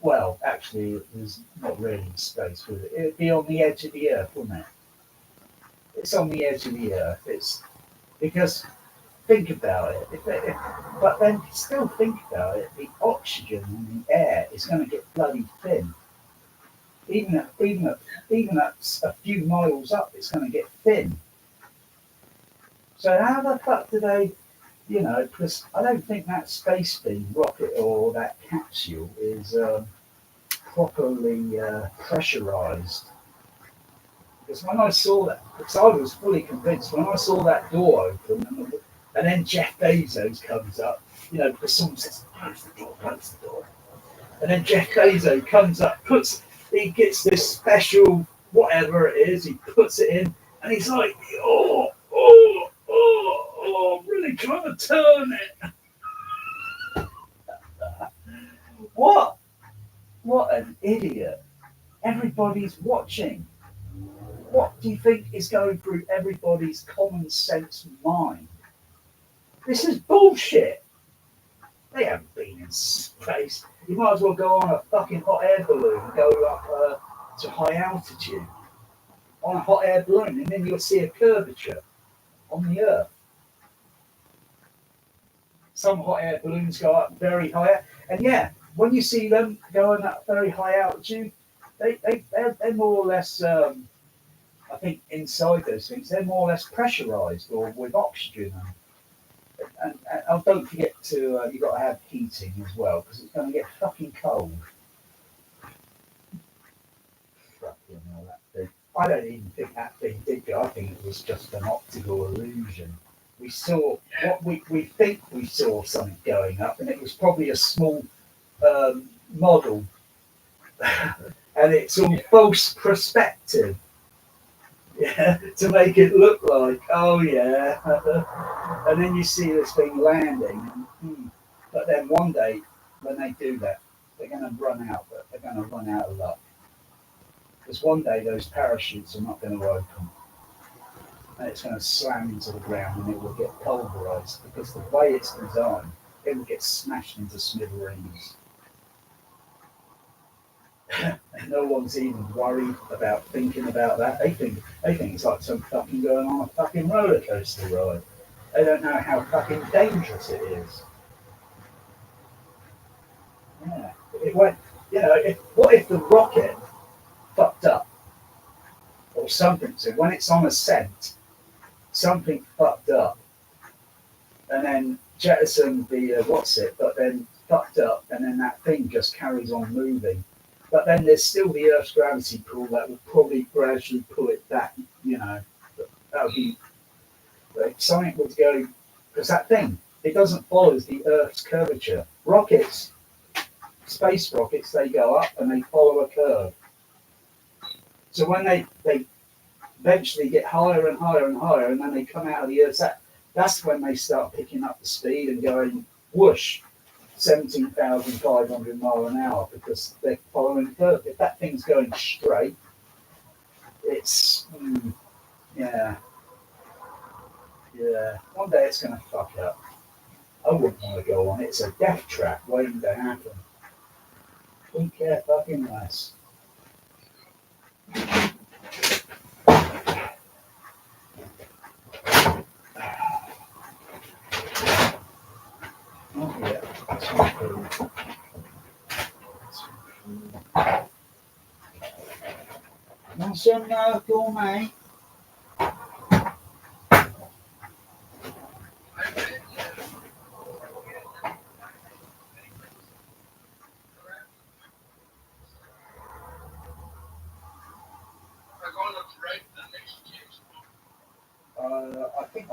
Well, actually, it was not really in space, was it? It'd be on the edge of the Earth, wouldn't it? It's on the edge of the Earth. It's because think about it. But then still think about it. The oxygen in the air is going to get bloody thin. Even at a few miles up, it's going to get thin. So how the fuck do they? You know, because I don't think that space beam rocket or that capsule is properly pressurized. Because when I saw that, because I was fully convinced, when I saw that door open and then Jeff Bezos comes up, you know, because someone says, close the door. And then Jeff Bezos comes up, he gets this special, whatever it is, he puts it in, and he's like, I'm really trying to turn it. What? What an idiot. Everybody's watching. What do you think is going through everybody's common sense mind? This is bullshit. They haven't been in space. You might as well go on a fucking hot air balloon and go up to high altitude on a hot air balloon, and then you'll see a curvature on the Earth. Some hot air balloons go up very high, and yeah, when you see them going up very high altitude, they're more or less. I think inside those things, they're more or less pressurized or with oxygen. And don't forget to you've got to have heating as well because it's going to get fucking cold. Fucking hell, that thing. I don't even think that thing did go. I think it was just an optical illusion. We saw what we think we saw something going up, and it was probably a small model, and it's all false perspective. Yeah, to make it look like, oh yeah, and then you see this thing landing. But then one day, when they do that, they're going to run out. But they're going to run out of luck because one day those parachutes are not going to open, and it's going to slam into the ground, and it will get pulverized because the way it's designed, it will get smashed into smithereens. No one's even worried about thinking about that. They think it's like some fucking going on a fucking roller coaster ride. They don't know how fucking dangerous it is. Yeah, it went. You know, what if the rocket fucked up or something? So when it's on ascent, something fucked up, and then jettisoned the but then fucked up, and then that thing just carries on moving. But then there's still the Earth's gravity pull that will probably gradually pull it back, you know. That would be, if something would go, because that thing, it doesn't follow the Earth's curvature. Rockets, space rockets, they go up and they follow a curve. So when they eventually get higher and higher and higher, and then they come out of the Earth, that's when they start picking up the speed and going whoosh. 17,500 miles an hour because they're following the curve. If that thing's going straight, it's yeah. One day it's going to fuck up. I wouldn't want to go on it. It's a death trap waiting to happen. Don't care fucking less. Oh yeah, that's food. Want some gourmet?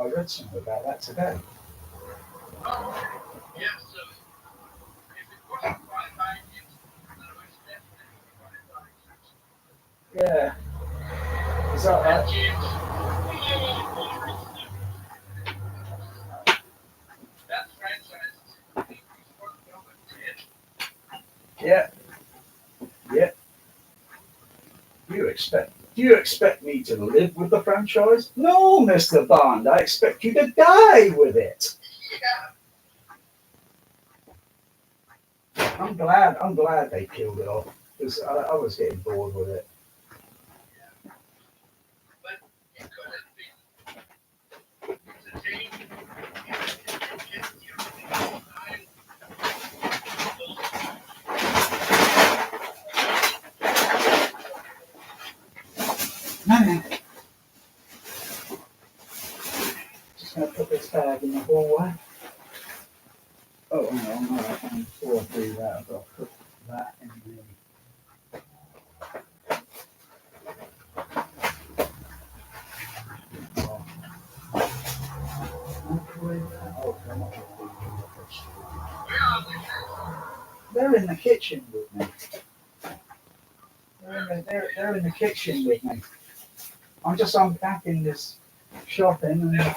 I read something about that today. Yeah, so if it wasn't qualifying, there was definitely qualifying. Yeah. Is that right? That's franchise. Yeah. Yeah. Do you expect me to live with the franchise? No, Mr. Bond. I expect you to die with it. Yeah. I'm glad they killed it off because I was getting bored with it. Yeah. But it could have been entertaining. Man, just gonna put this bag in the hallway. Oh, hang on, no, before I do that, I've got to put that in the. They're in the kitchen with me. They're in the kitchen with me. I'm just unpacking this shopping and they're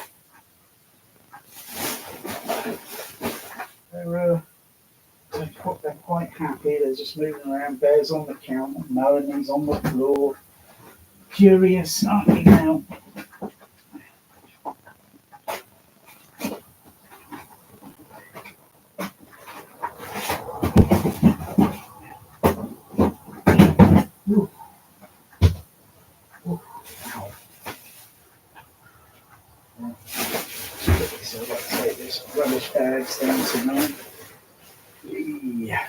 quite happy. They're just moving around. Bear's on the counter, Melanie's on the floor. Curious, aren't you now? So let's take this rubbish bags down tonight. Yeah.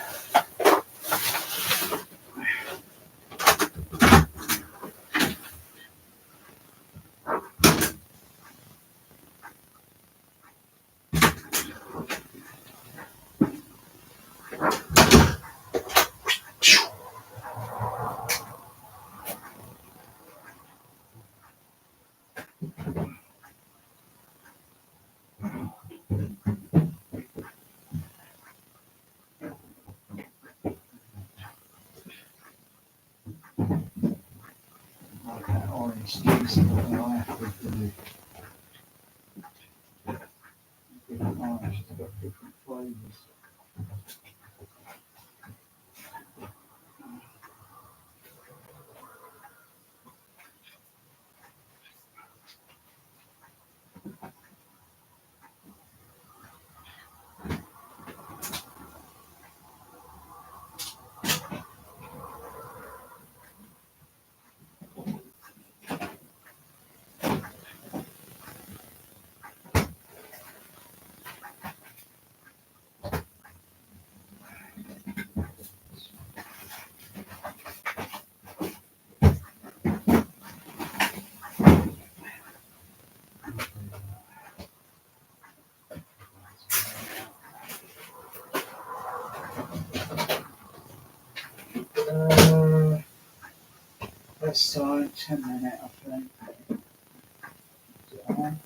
Orange juice, and I have to do different oranges, got different flavours. Let's time 10 minutes, I think. Is it on?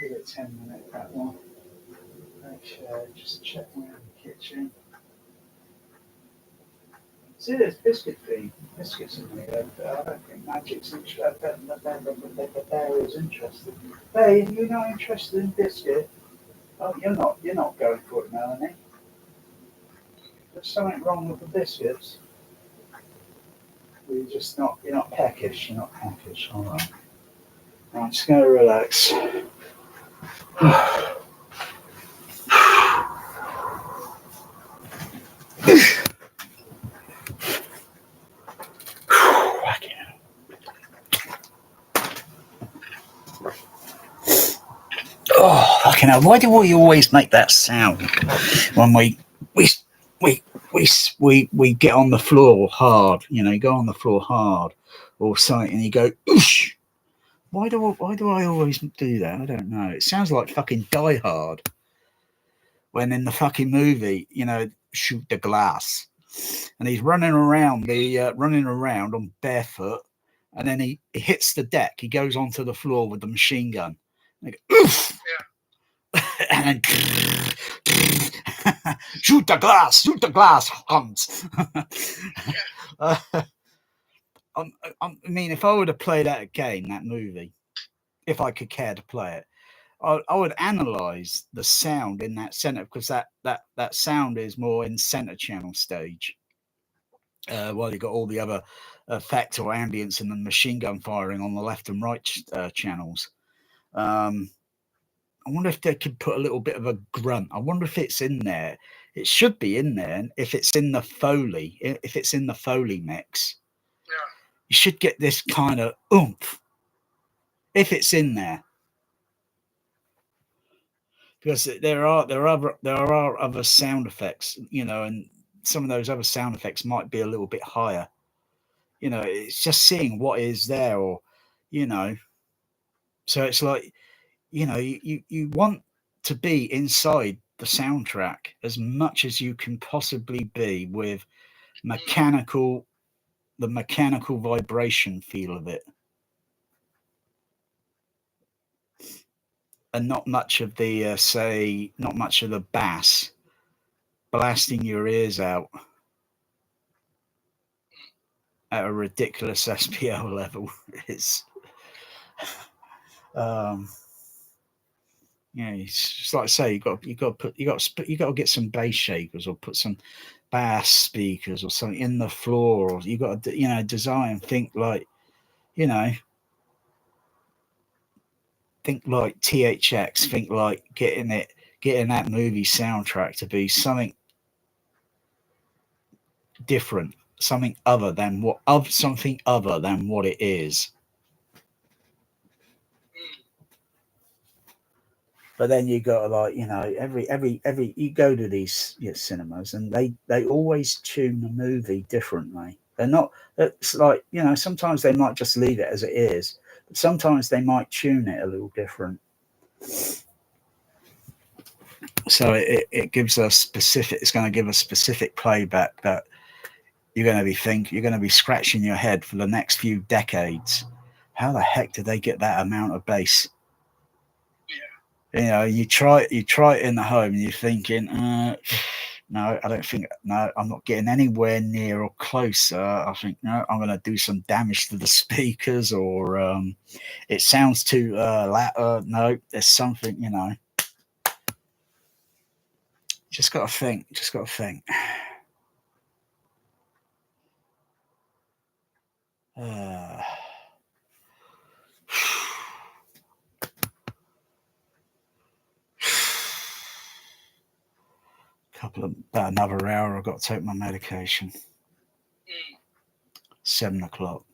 Give it 10 minutes, that one. Okay, just check around the kitchen. See, there's biscuit feed. Biscuits in here. I don't think Magic's interested. The bear is interested. Hey, you're not interested in biscuit? Oh, you're not going for it, Melanie. There's something wrong with the biscuits. You're not peckish. You're not peckish. All right. I'm just going to relax. Oh, fucking hell. Why do we always make that sound when we get on the floor hard? You know, you go on the floor hard or something and you go, oosh. Why do I always do that? I don't know. It sounds like fucking Die Hard. When in the fucking movie, you know, shoot the glass. And he's running around on barefoot and then he hits the deck. He goes onto the floor with the machine gun. Like, oof! Yeah. And then shoot the glass, Hans. I mean, if I were to play that game, that movie, if I could care to play it, I would analyze the sound in that center, because that sound is more in center channel stage. While you got all the other effect or ambience and the machine gun firing on the left and right channels. I wonder if they could put a little bit of a grunt. I wonder if it's in there. It should be in there. And if it's in the Foley, mix, you should get this kind of oomph if it's in there. Because there are other sound effects, and some of those other sound effects might be a little bit higher. It's just seeing what is there, or so it's like, you want to be inside the soundtrack as much as you can possibly be with the mechanical vibration feel of it, and not much of the bass blasting your ears out at a ridiculous SPL level. It's it's just like I say, you got to get some bass shakers, or put some bass speakers or something in the floor, or you got to design, think like THX, think like getting that movie soundtrack to be something different, something other than what it is. But then you got to every you go to these cinemas, and they always tune the movie differently. They're not. It's like sometimes they might just leave it as it is, but sometimes they might tune it a little different. So it gives a specific. It's going to give a specific playback that you're going to be scratching your head for the next few decades. How the heck did they get that amount of bass? You try it in the home, and you're thinking, no, I don't think, no, I'm not getting anywhere near or close. I think, no, I'm going to do some damage to the speakers, or it sounds too loud. No, there's something, just got to think. About another hour, I've got to take my medication. 7 o'clock.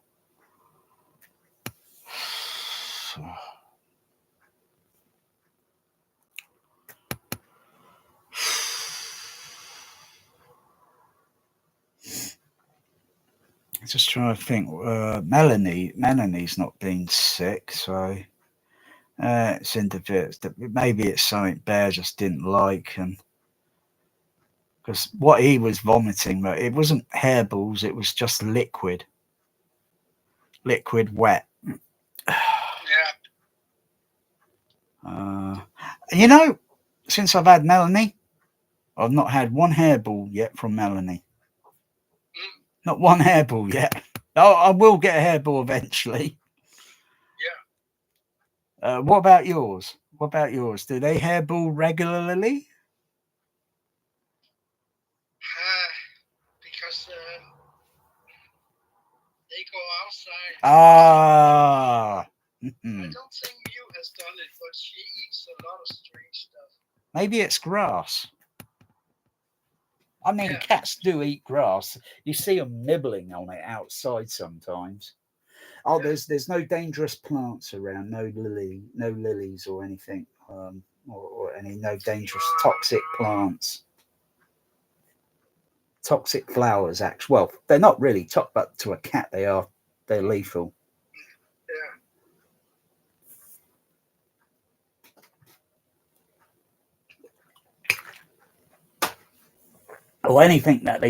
So. Just trying to think. Melanie's not been sick, so it's individual. Maybe it's something Bear just didn't like, and because what he was vomiting, but it wasn't hairballs; it was just liquid wet. Since I've had Melanie, I've not had one hairball yet from Melanie. Not one hairball yet. Oh, I will get a hairball eventually. Yeah. What about yours? Do they hairball regularly? Because they go outside. Ah. I don't think Mew has done it, but she eats a lot of strange stuff. Maybe it's grass. I mean, cats do eat grass. You see them nibbling on it outside sometimes. Oh, there's no dangerous plants around, no lilies or anything, or any no dangerous toxic plants. Toxic flowers, actually. Well, they're not really toxic, but to a cat they're lethal. Or anything that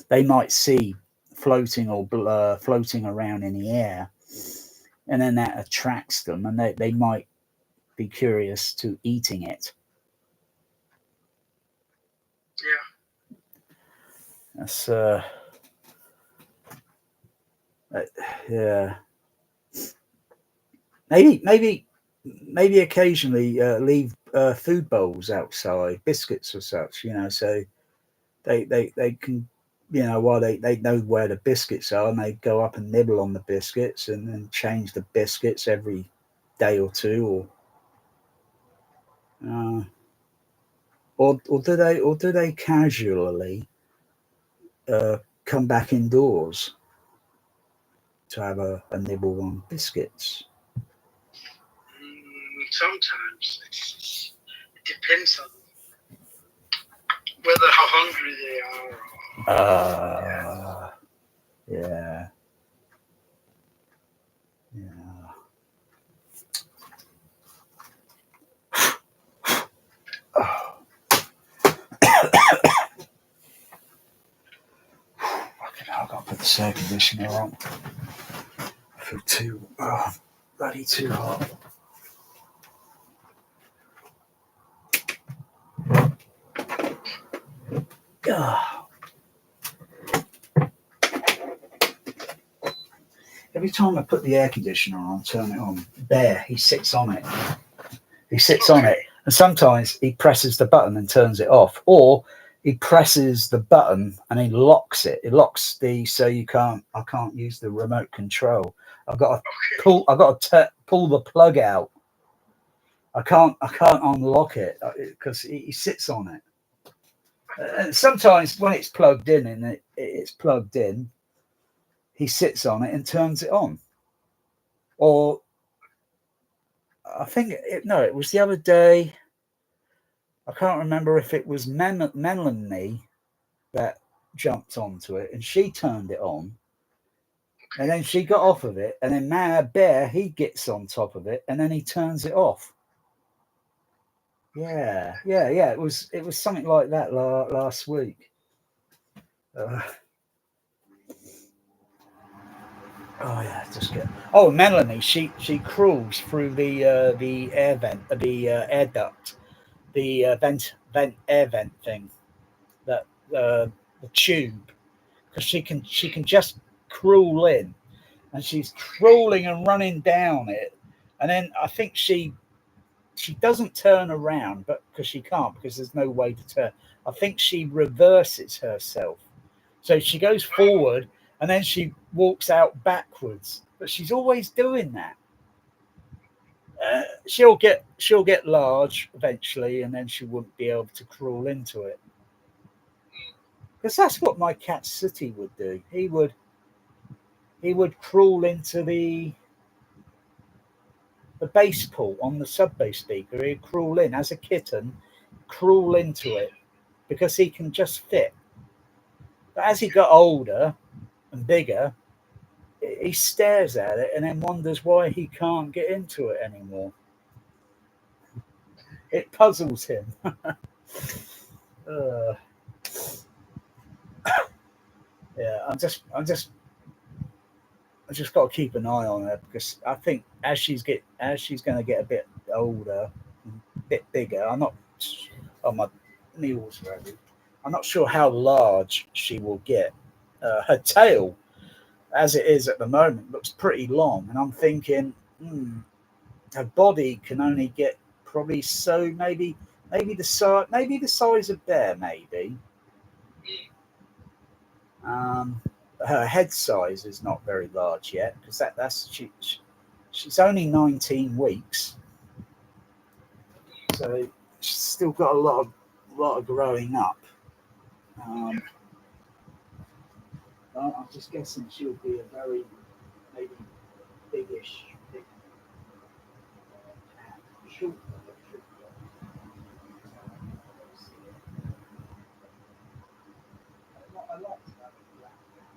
they might see floating or floating around in the air, and then that attracts them, and they might be curious to eating it. Yeah. That's yeah. Maybe occasionally leave food bowls outside, biscuits or such, so they can, while they know where the biscuits are, and they go up and nibble on the biscuits and then change the biscuits every day or two, or do they casually come back indoors to have a nibble on biscuits? Sometimes it depends on whether how hungry they are. Yeah. I've got to put the air conditioner on. I feel bloody too hot. Every time I put the air conditioner on, turn it on, Bear, he sits on it. On it. And sometimes he presses the button and turns it off, or he presses the button and he locks it. It locks so I can't use the remote control. I've got to pull the plug out. I can't unlock it because he sits on it. And sometimes when it's plugged in and it's plugged in, he sits on it and turns it on. Or I think it was the other day. I can't remember if it was Melanie that jumped onto it and she turned it on, and then she got off of it, and then Bear, he gets on top of it and then he turns it off. Yeah. It was something like that last week. Melanie, she crawls through the air vent, the air duct, the air vent thing, that the tube, because she can just crawl in, and she's crawling and running down it, and then I think she doesn't turn around, but because she can't, because there's no way to turn. I think she reverses herself, so she goes forward and then she walks out backwards, but she's always doing that. She'll get large eventually, and then she wouldn't be able to crawl into it, because that's what my cat City would do. He would crawl into the bass port on the sub bass speaker. He'd crawl in as a kitten, crawl into it, because he can just fit. But as he got older and bigger, he stares at it and then wonders why he can't get into it anymore. It puzzles him. Yeah, I just got to keep an eye on her, because I think as she's going to get a bit older, a bit bigger. I'm not. Oh, my meal's ready. I'm not sure how large she will get. Her tail, as it is at the moment, looks pretty long, and I'm thinking, her body can only get probably maybe the size of Bear, maybe. Her head size is not very large yet, because she's only 19 weeks, so she's still got a lot of growing up. I'm just guessing she'll be a very maybe biggish. Short. I like to have a black cat.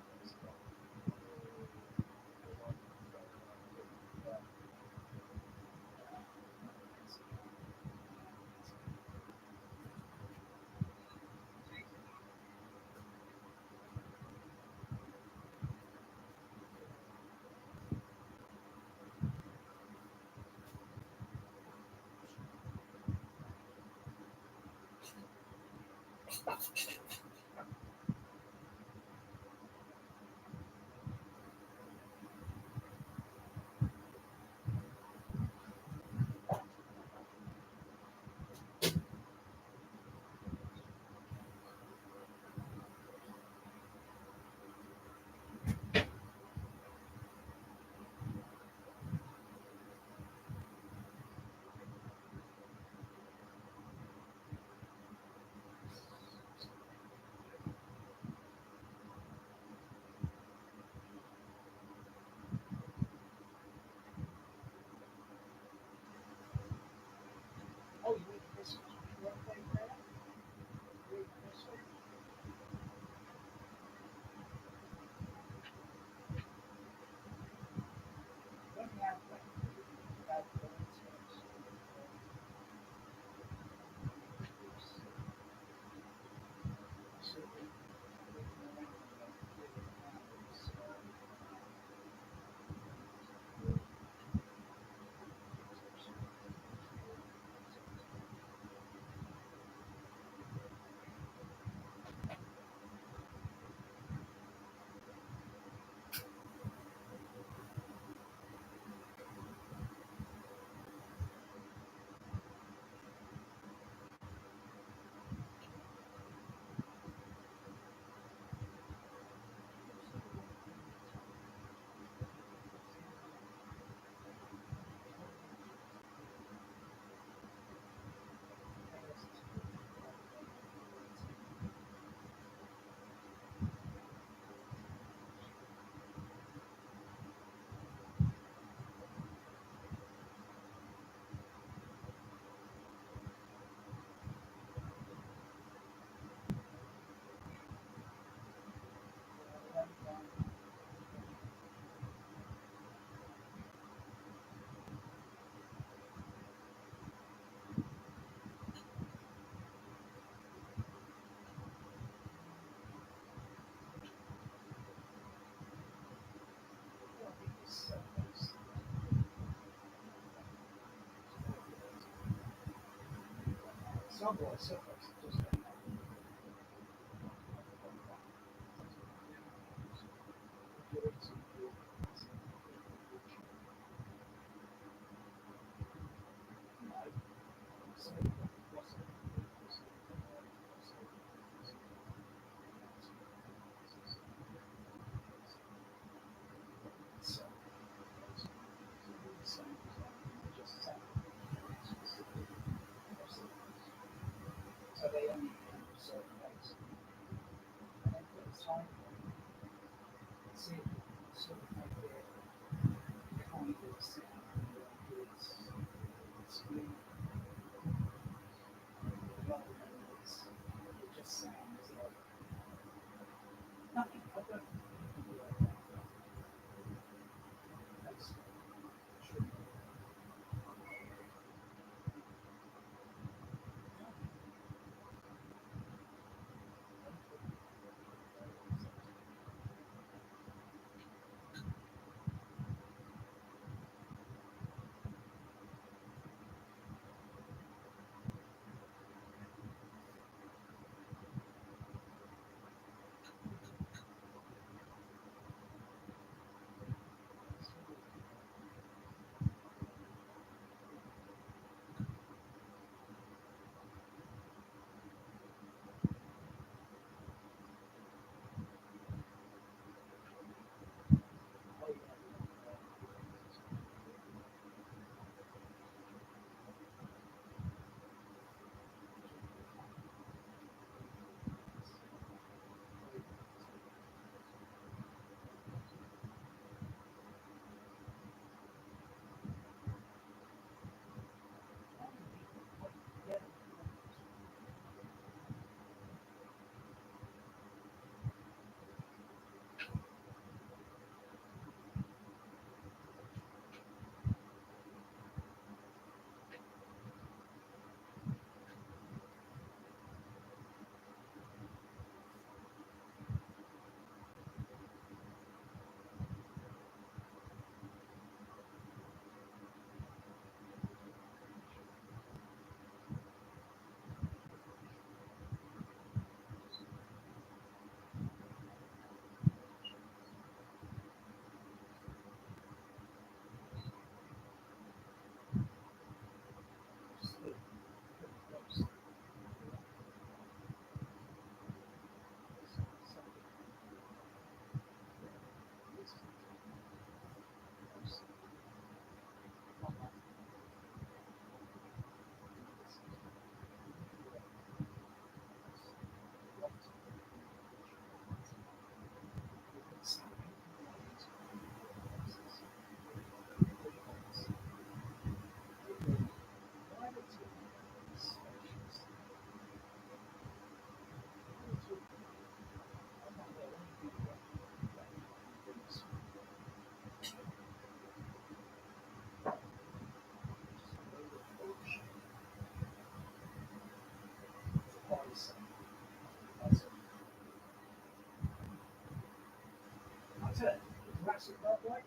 Jurassic Park, right?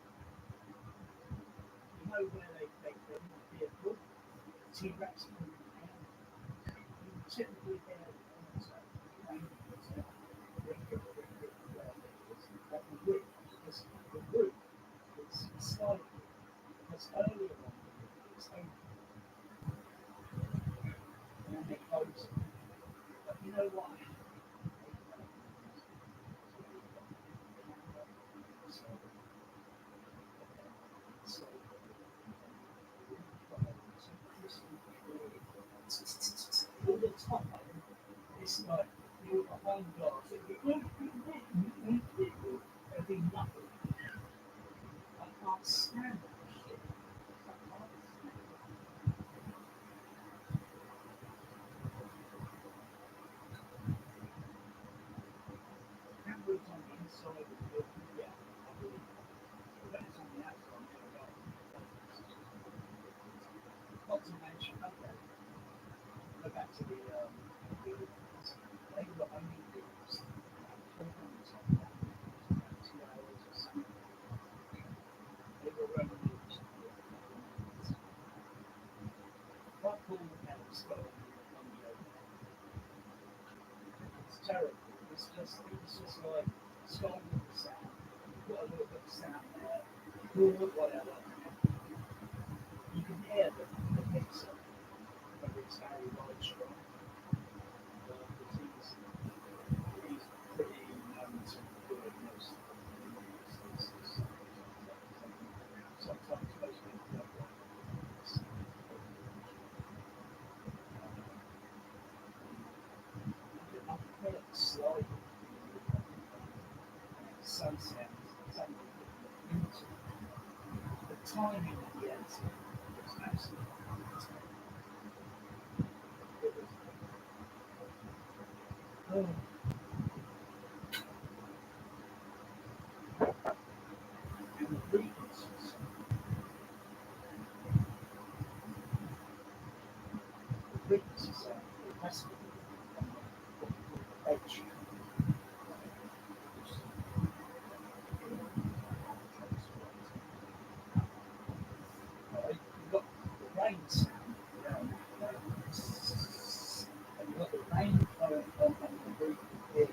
You know where they might be a book, T-Rex, typically they have but the width is the root is slightly it's earlier on it's open and then they close it. But you know what? All the top of it, it's like you're behind glass. It'd be nothing. I can't stand that shit. I can't stand it. Cameras on the inside of the building, yeah, I believe that. But it's on the outside, never got it. Not to mention, okay, go back to the buildings. They were only built 400 something, 2 hours or something. They were revolutionary. Quite cool mechanics got on the open. It's terrible. It's just like starting with the sound. You've got a little bit of sound there. Cool, whatever. You can hear the mixer, whether it's Harry Livestrong, because he's pretty known to do it most sometimes most people don't like this. I prefer it sliding. Sun sounds, something into the timing of the editing was absolutely fantastic. It was, oh. And the frequencies, are impressive on the edge. You've got the rain sound, and you've got the rain flowing on the roof here.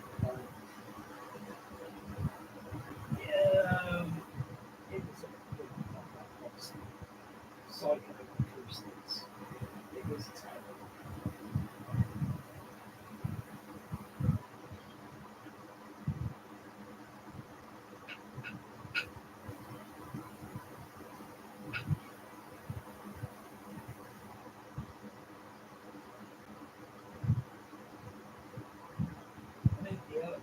It was a big box. Psycho acoustics. It was terrible. I mean, the other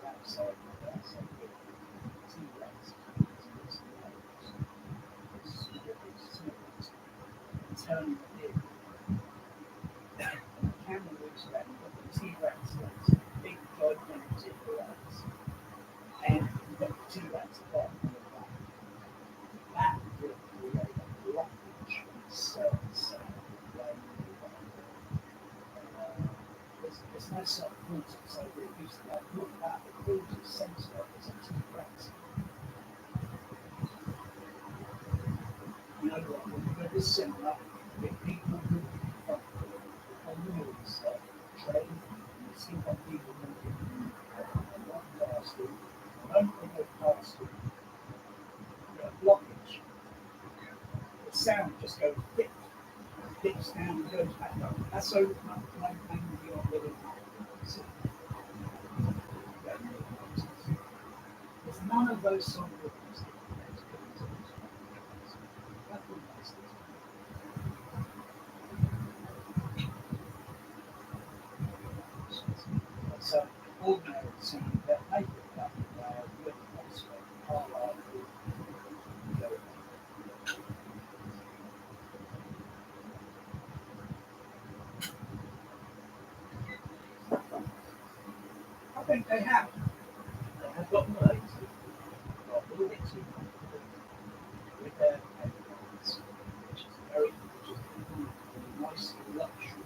outside T-Rex turning the vehicle. The camera moves around, but the T-Rex has big gigantic legs, and you've got the T-Rex above and the back. That will create a blockage in certain sound when there's no sort of filter, so it used to like look at the filter sensor as a T-Rex. You know what, when it's similar, if people move on the movies like train, you see what people moving and what past it, and when they pass it, you get a blockage. The sound just goes dips down and goes back up. That's so mainly your living. There's none of those song rhythms. So ordinary sound that make it up with highlight. I think they have. They have got ways of doing it with their headphones, which is very nice luxury.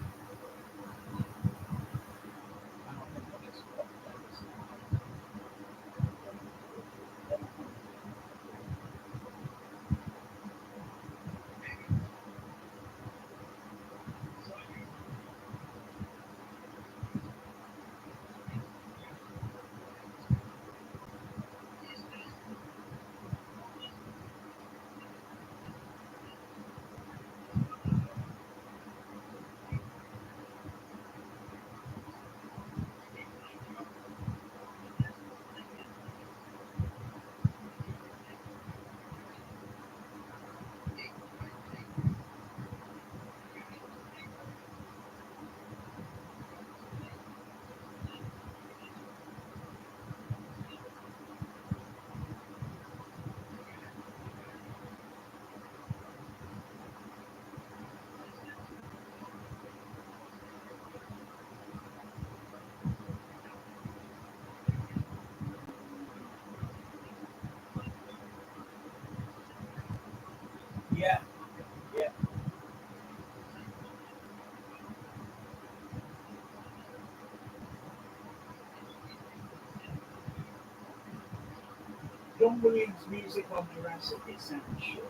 John Williams' music on Jurassic, it sounds shit.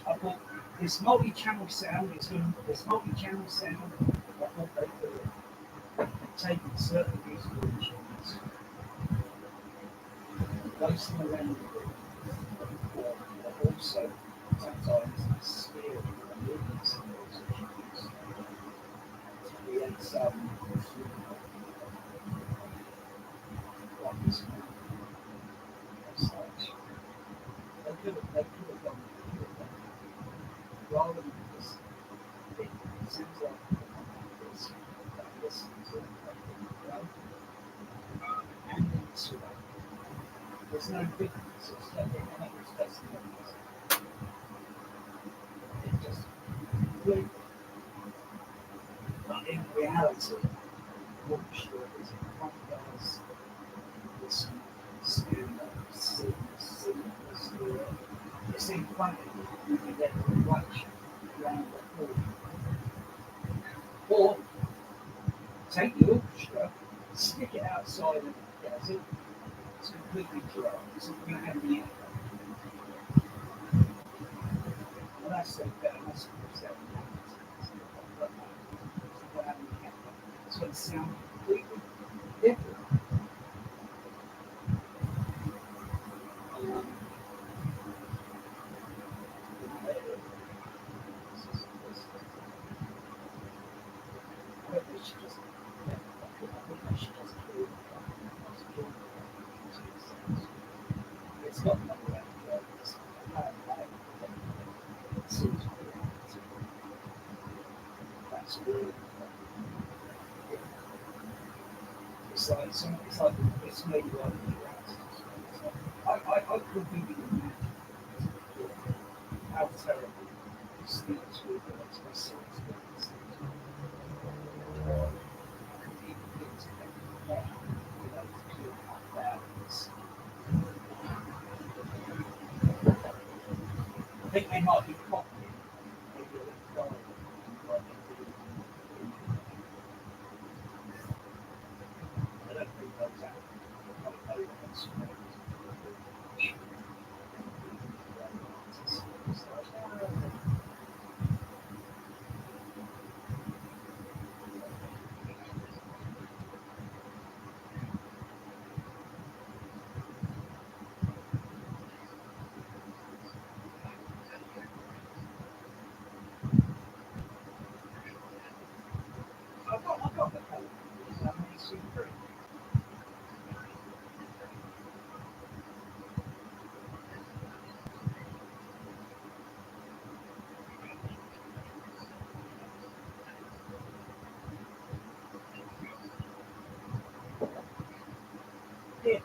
I thought this multi-channel sound, this multi-channel sound, I thought they could have taken certain musical instruments, placed them around the room, but also sometimes scary and moving symbols that you use to create some like this one. They could have done rather than this. It seems like this, that listen to it, and in this way. There's no difference. It's like it's best it just completely. But in reality, orchestra is a quantized this it's in front of you, you can get a reflection around the floor. Or take the orchestra, stick it outside in the desert, it's completely dry, it's not going to have any echo. Well, that's like that, that's what it's so it sounds completely different. It's not that's good. It's like it's made like I couldn't even imagine how terrible students will be expressing experiences. I couldn't even get to them now without clear balance. I think they might be copying maybe a little dialogue like they do. I don't think those out. I've got the code. It's super. Yeah.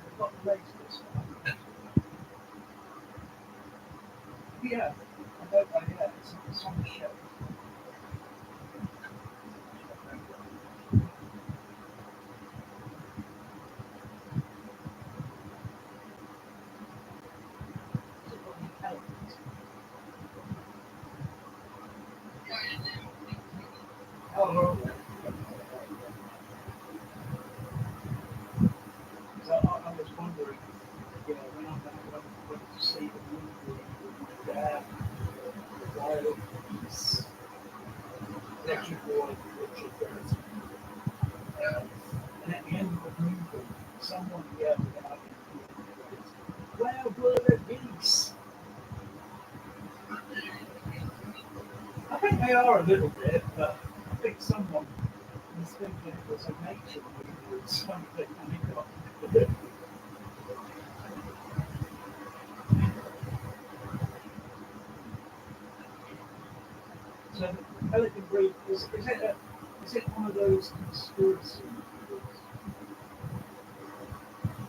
I've got the latest. Yeah. I don't know. Yeah, it's on the shelf. Is it on the element? Oh, well, so I was wondering, you know, when I went to see the movie with my dad, the Wild Piece, Electric Boy, Richard Burton, and at the end of the movie, someone yelled out in the Well-blooded geese. I think they are a little bit, but I think someone was thinking it was a nature movie or something, and it got so Pelican Brief is it one of those conspiracy movies?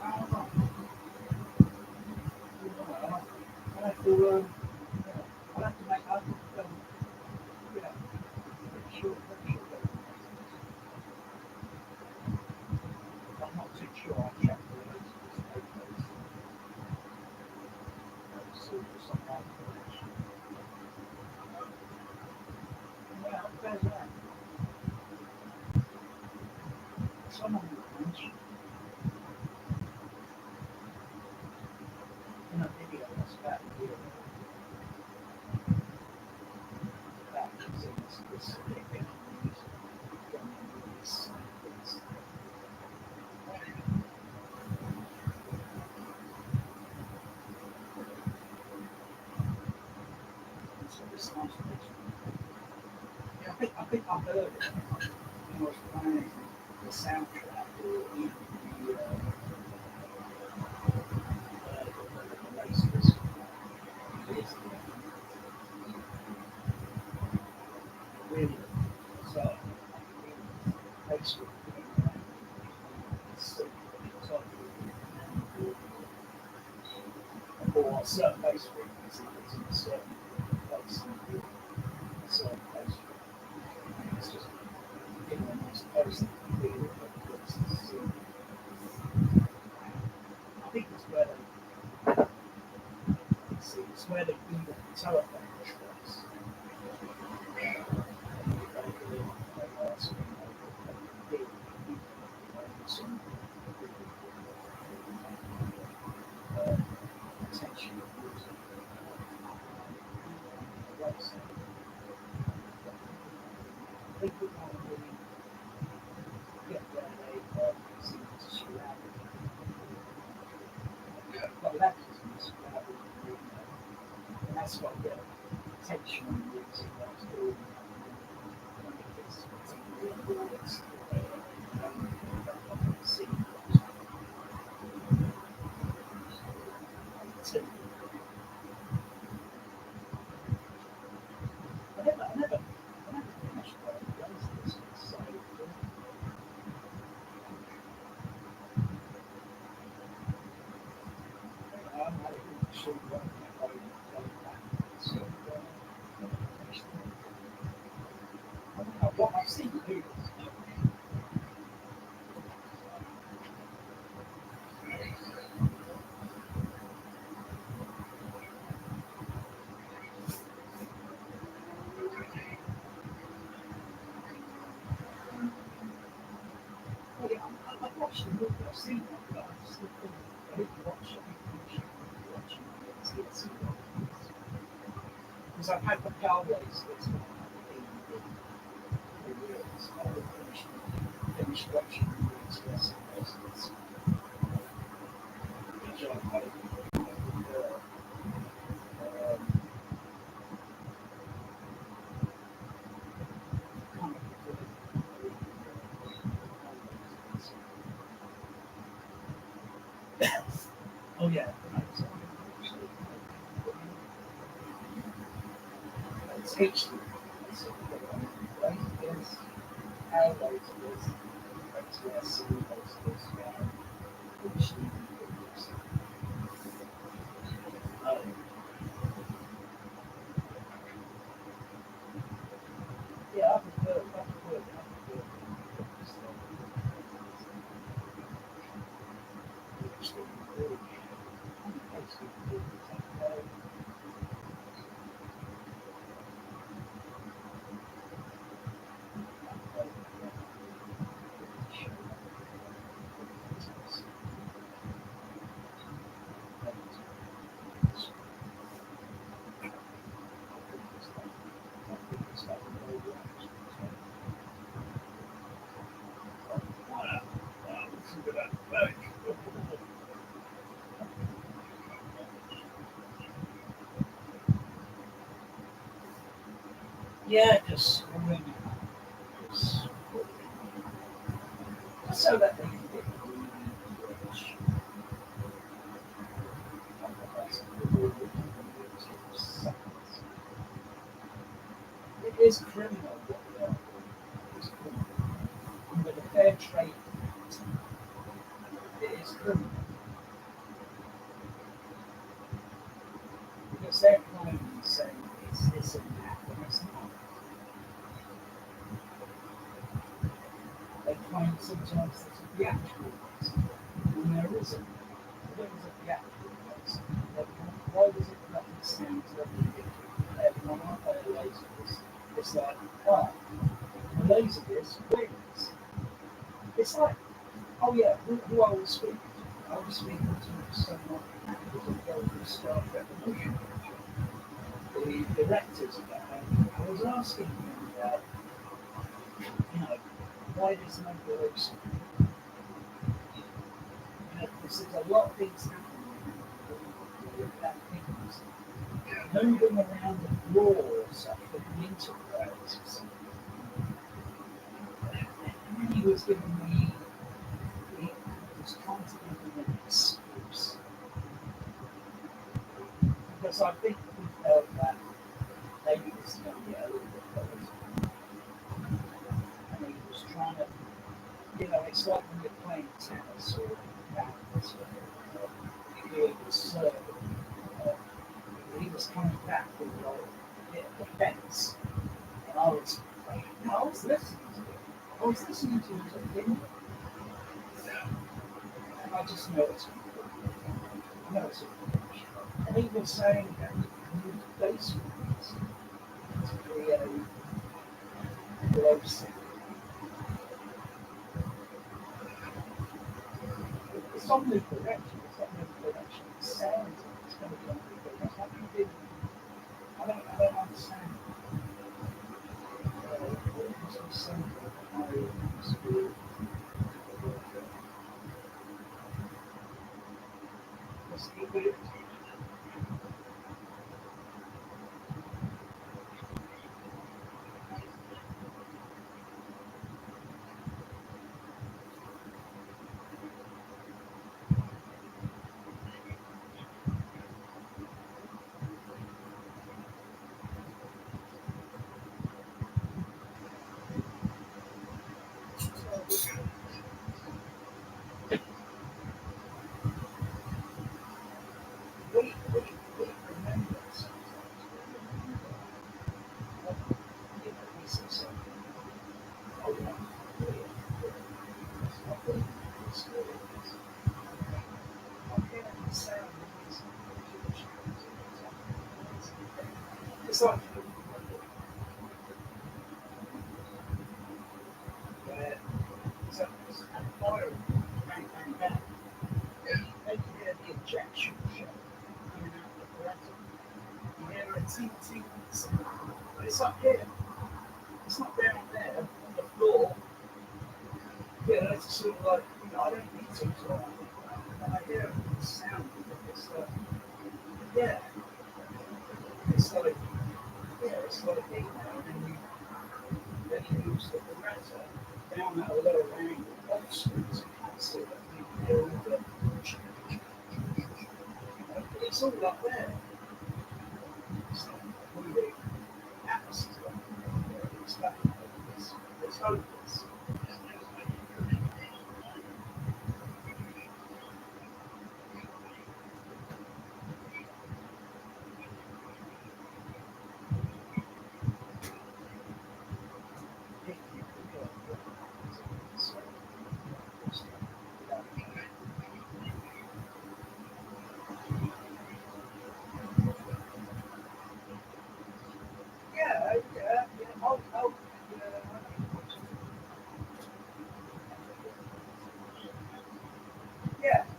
I don't know. I feel I'll have to make up. Sure. I'm not too sure. I'll check the list. Someone mentioned in a video that's about a year ago about this big thing on this. So this nice picture. Yeah, I think I heard it. I was playing the soundtrack or even the races. Really, so Facebook. Or certain Facebook is in a certain place. Certain Facebook. It's just giving a nice post. I think it's where they do the telephone choice. Attention. People want to really get where they seem to shoot out. But that is and that's what the attention on the music that's doing. I never finished this. So, I'm not even sure what I'm going back. So, what I've seen do. I've watched the movie, I've seen it, but I still think I didn't watch it. Because I've had the car race this one in years. I finished watching the Express races. Which I had oh yeah, it's HD. Yes. How late it is. Yes, yeah, I prefer. Yeah, just so that they can get it is criminal what they are doing. It's criminal. Under the Fair Trade Act, it is criminal. Because they're sometimes there's a theatrical reason, and there isn't. There is a theatrical reason. Why does it not sound like everyone out there lasers? It's like, oh, a laser disc wins. It's like, oh yeah, who I was speaking to? I was speaking to someone who was involved in Star Trek Revolution, the directors of that. I was asking him about, why there's no voice? Because there's a lot of things happening with that things. Moving around the floor or something, the interface or something. And he was giving me, he was trying to give me an excuse. Because I think he felt that maybe this is going to get a little bit political. And he was trying to, it's like when you're playing tennis or badminton, you're doing the serve. He was coming back with like a bit of defense. And I was listening to him. I was listening to his opinion. And I just noticed. And he was saying that he used basements to create glow city. It's on new production. It sounds it's going to be on new production. I don't understand. It's like it's a fire, bang. They can hear the injection shot coming out of the breath. You hear a ting. But it's up here. It's not down there on the floor. Yeah, it's sort of like, I don't need to talk. And I hear the sound of it. It's like, yeah. It's like, big now. And then you use the compressor down at a lower angle off screen so you can't see that big hill of the it's all up there. It's like moving atmosphere. It's hopeless.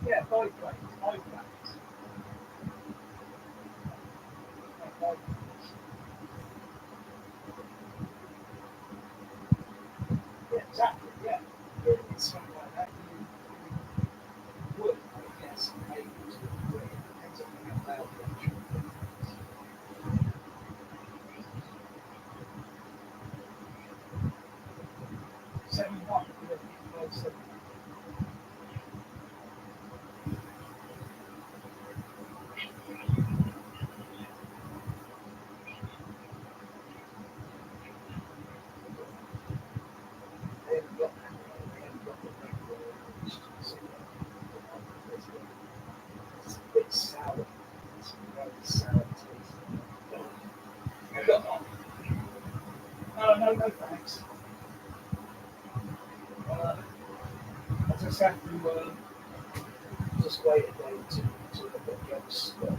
Yeah, both ways. Yeah, exactly, yeah. It's something like that. You would, I guess, maybe to a degree. It depends on how loud the actual thing is. 7-1, yeah, 7. It's a bit sour. It's a very sour taste. No, thanks. just have to just wait a day to look at the other stuff.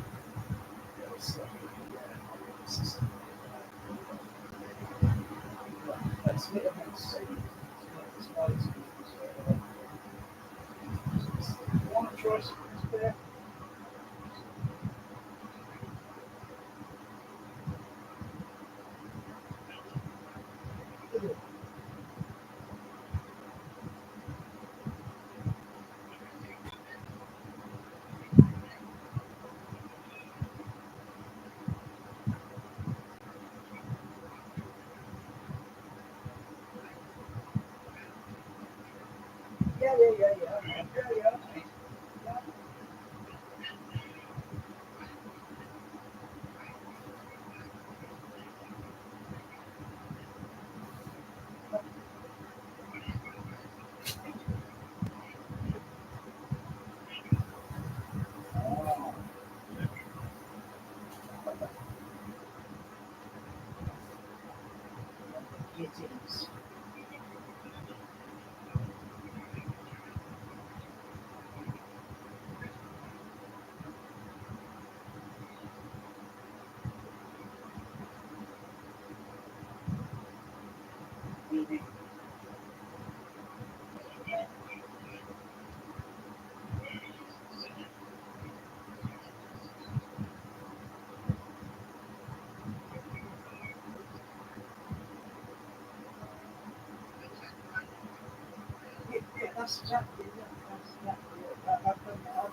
That's a bit of a mistake. You want to try some there? Yeah. It is. Yeah, that's exactly it. That's exactly it. I've done that,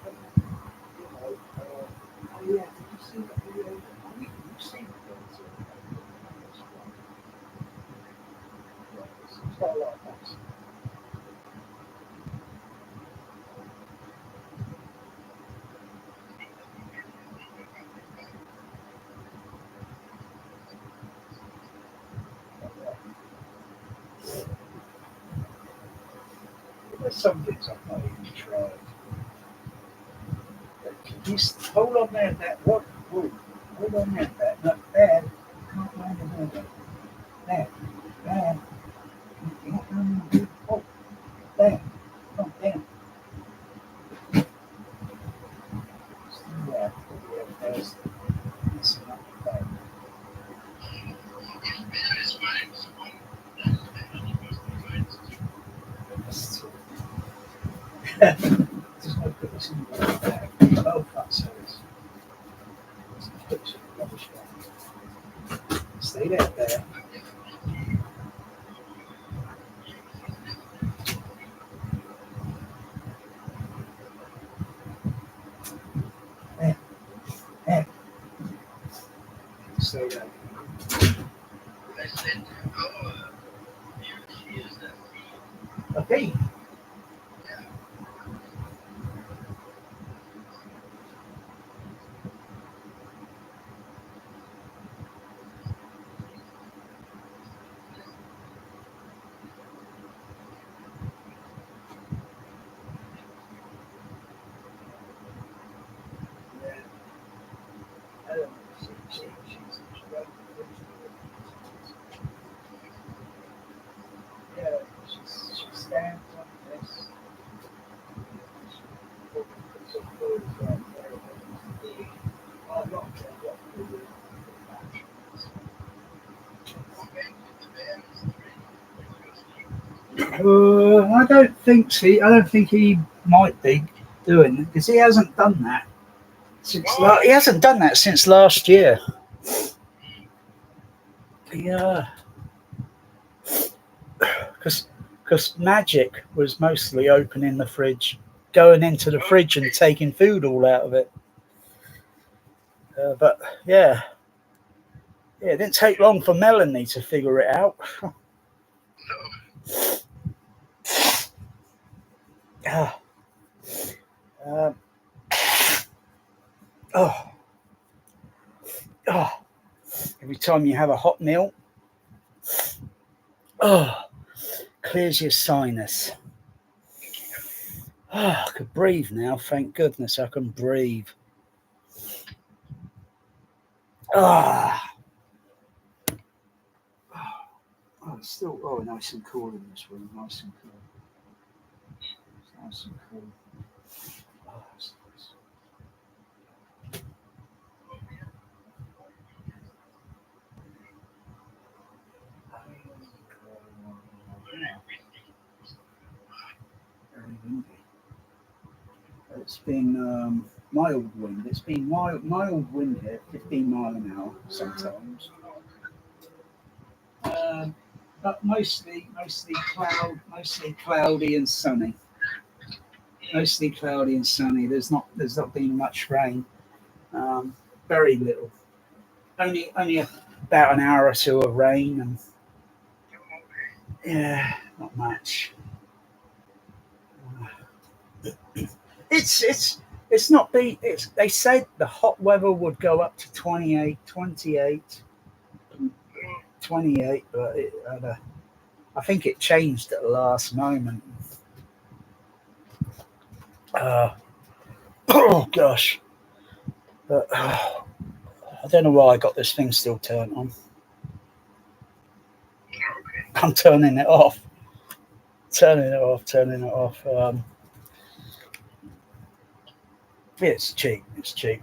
you know. Oh yeah, did you see that video? I mean, you've seen it, but it's got a lot of facts. There's some things I've not even tried. Just hold on there, that what? Hold on there, that not bad. Not bad at all. There, there. You're not going to do. Oh, there. Oh, there. Yeah, there's. It's not bad. Just no pictures in the bag. Oh, fuck, so it's. Rubbish bag. Stay there. There. Stay there. Okay. I don't think so. I don't think he might be doing it because he hasn't done that since. He hasn't done that since last year. Yeah, because Magic was mostly opening the fridge, going into the fridge and taking food all out of it. But yeah, it didn't take long for Melanie to figure it out. Every time you have a hot meal, clears your sinus. I could breathe now. Thank goodness I can breathe. It's still nice and cool in this room. Nice and cool. That's some cool. Oh, that's nice. Very windy. It's been mild wind. It's been mild wind here, 15 mile an hour sometimes. But mostly cloudy and sunny. Mostly cloudy and sunny. There's not been much rain. Very little. Only about an hour or two of rain, and yeah, not much. It's not been. They said the hot weather would go up to 28, but I think it changed at the last moment. Oh gosh, but I don't know why I got this thing still turned on. I'm turning it off. Turning it off. It's cheap.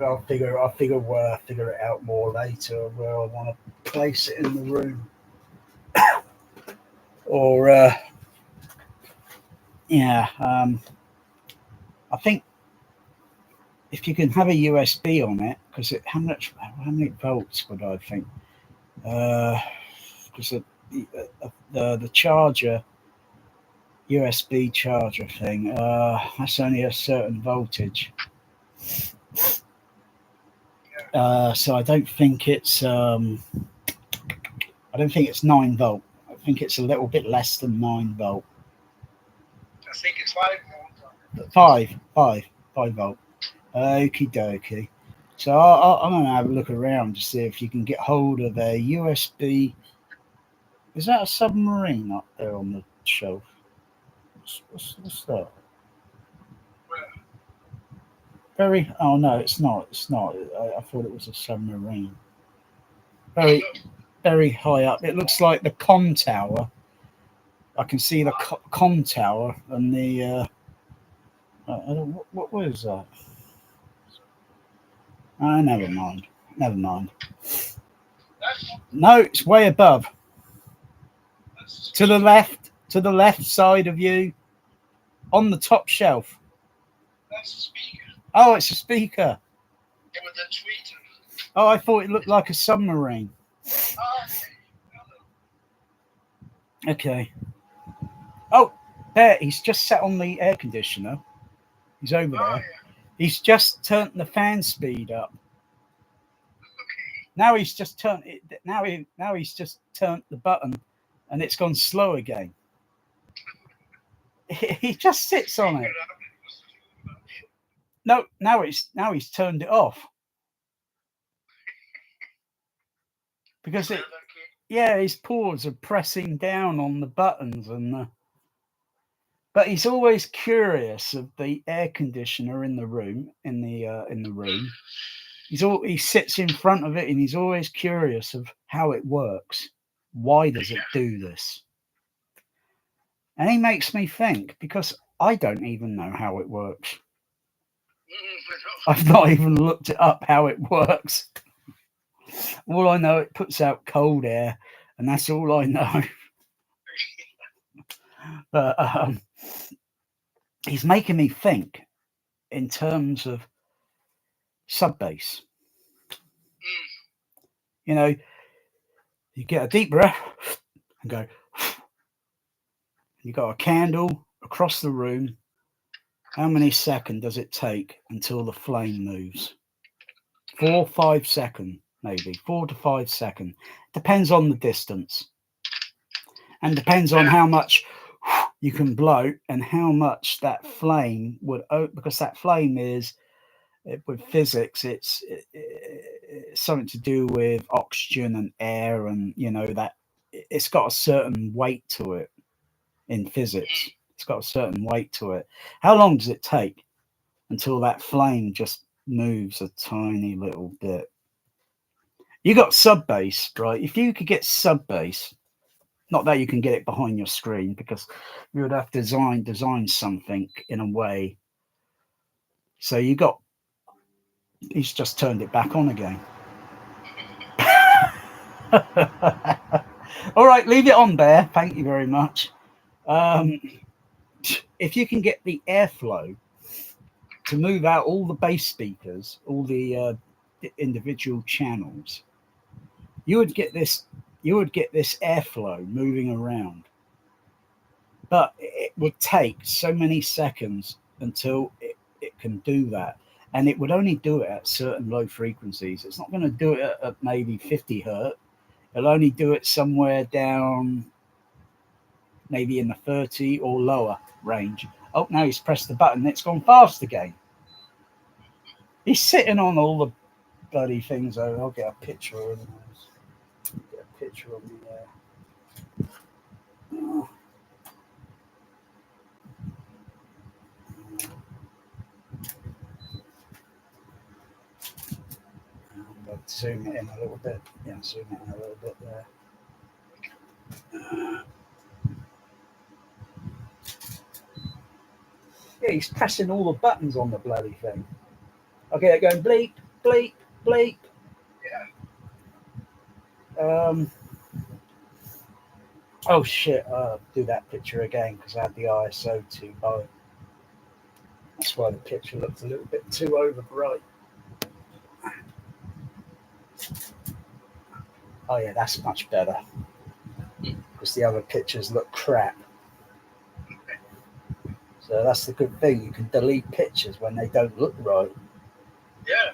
I'll figure it out more later where I want to place it in the room. Or I think if you can have a USB on it, because how many volts would I think? Because the charger, USB charger thing, that's only a certain voltage. So I don't think it's 9 volt. I think it's a little bit less than 9 volt. I think it's 5 volt. 5 volt. Okie dokie. So I'm going to have a look around to see if you can get hold of a USB. Is that a submarine up there on the shelf? What's that? Oh no, it's not. I thought it was a submarine. Very high up. It looks like the con tower. I can see the con tower and the. What was that? Never mind. No, it's way above. To the left side of you, on the top shelf. That's a speaker. Oh, it's a speaker. Yeah, with the tweeter. Oh, I thought it looked like a submarine. Okay. Oh, there. He's just sat on the air conditioner. He's over there. Yeah. He's just turned the fan speed up. Okay. Now he's just turned it. Now he's just turned the button, and it's gone slow again. He just sits on it. No, now he's turned it off. Because his paws are pressing down on the buttons but he's always curious of the air conditioner in the room. He sits in front of it and he's always curious of how it works. Why does it do this? And he makes me think, because I don't even know how it works. I've not even looked it up how it works. All I know, it puts out cold air, and that's all I know. But he's making me think in terms of sub-bass. You know, you get a deep breath and go. You got a candle across the room. How many seconds does it take until the flame moves? 4 or 5 seconds, maybe 4 to 5 seconds. Depends on the distance, and depends on how much you can blow and how much that flame would. Because that flame is, with physics, it's something to do with oxygen and air, and that it's got a certain weight to it. In physics, it's got a certain weight to it. How long does it take until that flame just moves a tiny little bit? You got sub bass, right? If you could get sub bass, Not that you can get it behind your screen, because you would have to design something in a way. So he's just turned it back on again. All right, leave it on there. Thank you very much. If you can get the airflow to move out all the bass speakers, all the individual channels, you would get this airflow moving around. But it would take so many seconds until it can do that. And it would only do it at certain low frequencies. It's not going to do it at maybe 50 hertz. It'll only do it somewhere down maybe in the 30 or lower range. Oh, now he's pressed the button. It's gone fast again. He's sitting on all the bloody things. I'll get a picture of him. Get a picture of me there. Oh. I'll zoom it in a little bit. Yeah, zoom it in a little bit there. Yeah, he's pressing all the buttons on the bloody thing. I'll get it going bleep, bleep, bleep. Yeah. Oh shit, I'll do that picture again because I had the ISO too high. That's why the picture looks a little bit too over bright. Oh yeah, that's much better. Because the other pictures look crap. So that's the good thing. You can delete pictures when they don't look right. Yeah.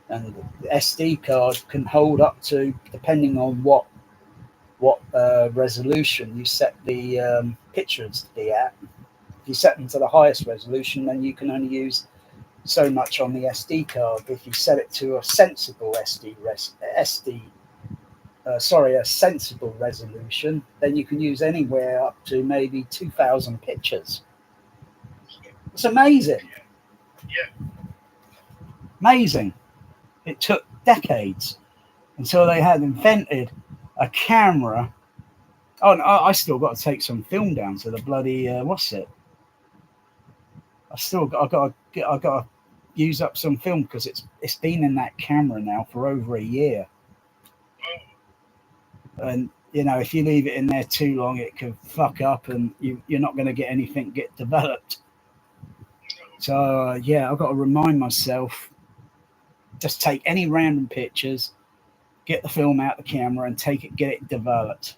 And the SD card can hold up to, depending on what resolution you set the pictures to be at. If you set them to the highest resolution, then you can only use so much on the SD card. If you set it to a sensible a sensible resolution, then you can use anywhere up to maybe 2,000 pictures. It's amazing. Yeah. Amazing. It took decades until they had invented a camera. Oh, and I still got to take some film down to the bloody what's it? I got to use up some film because it's been in that camera now for over a year. And you know, if you leave it in there too long, it can fuck up, and you're not going to get anything get developed. So yeah, I've got to remind myself, just take any random pictures, get the film out the camera, and get it developed.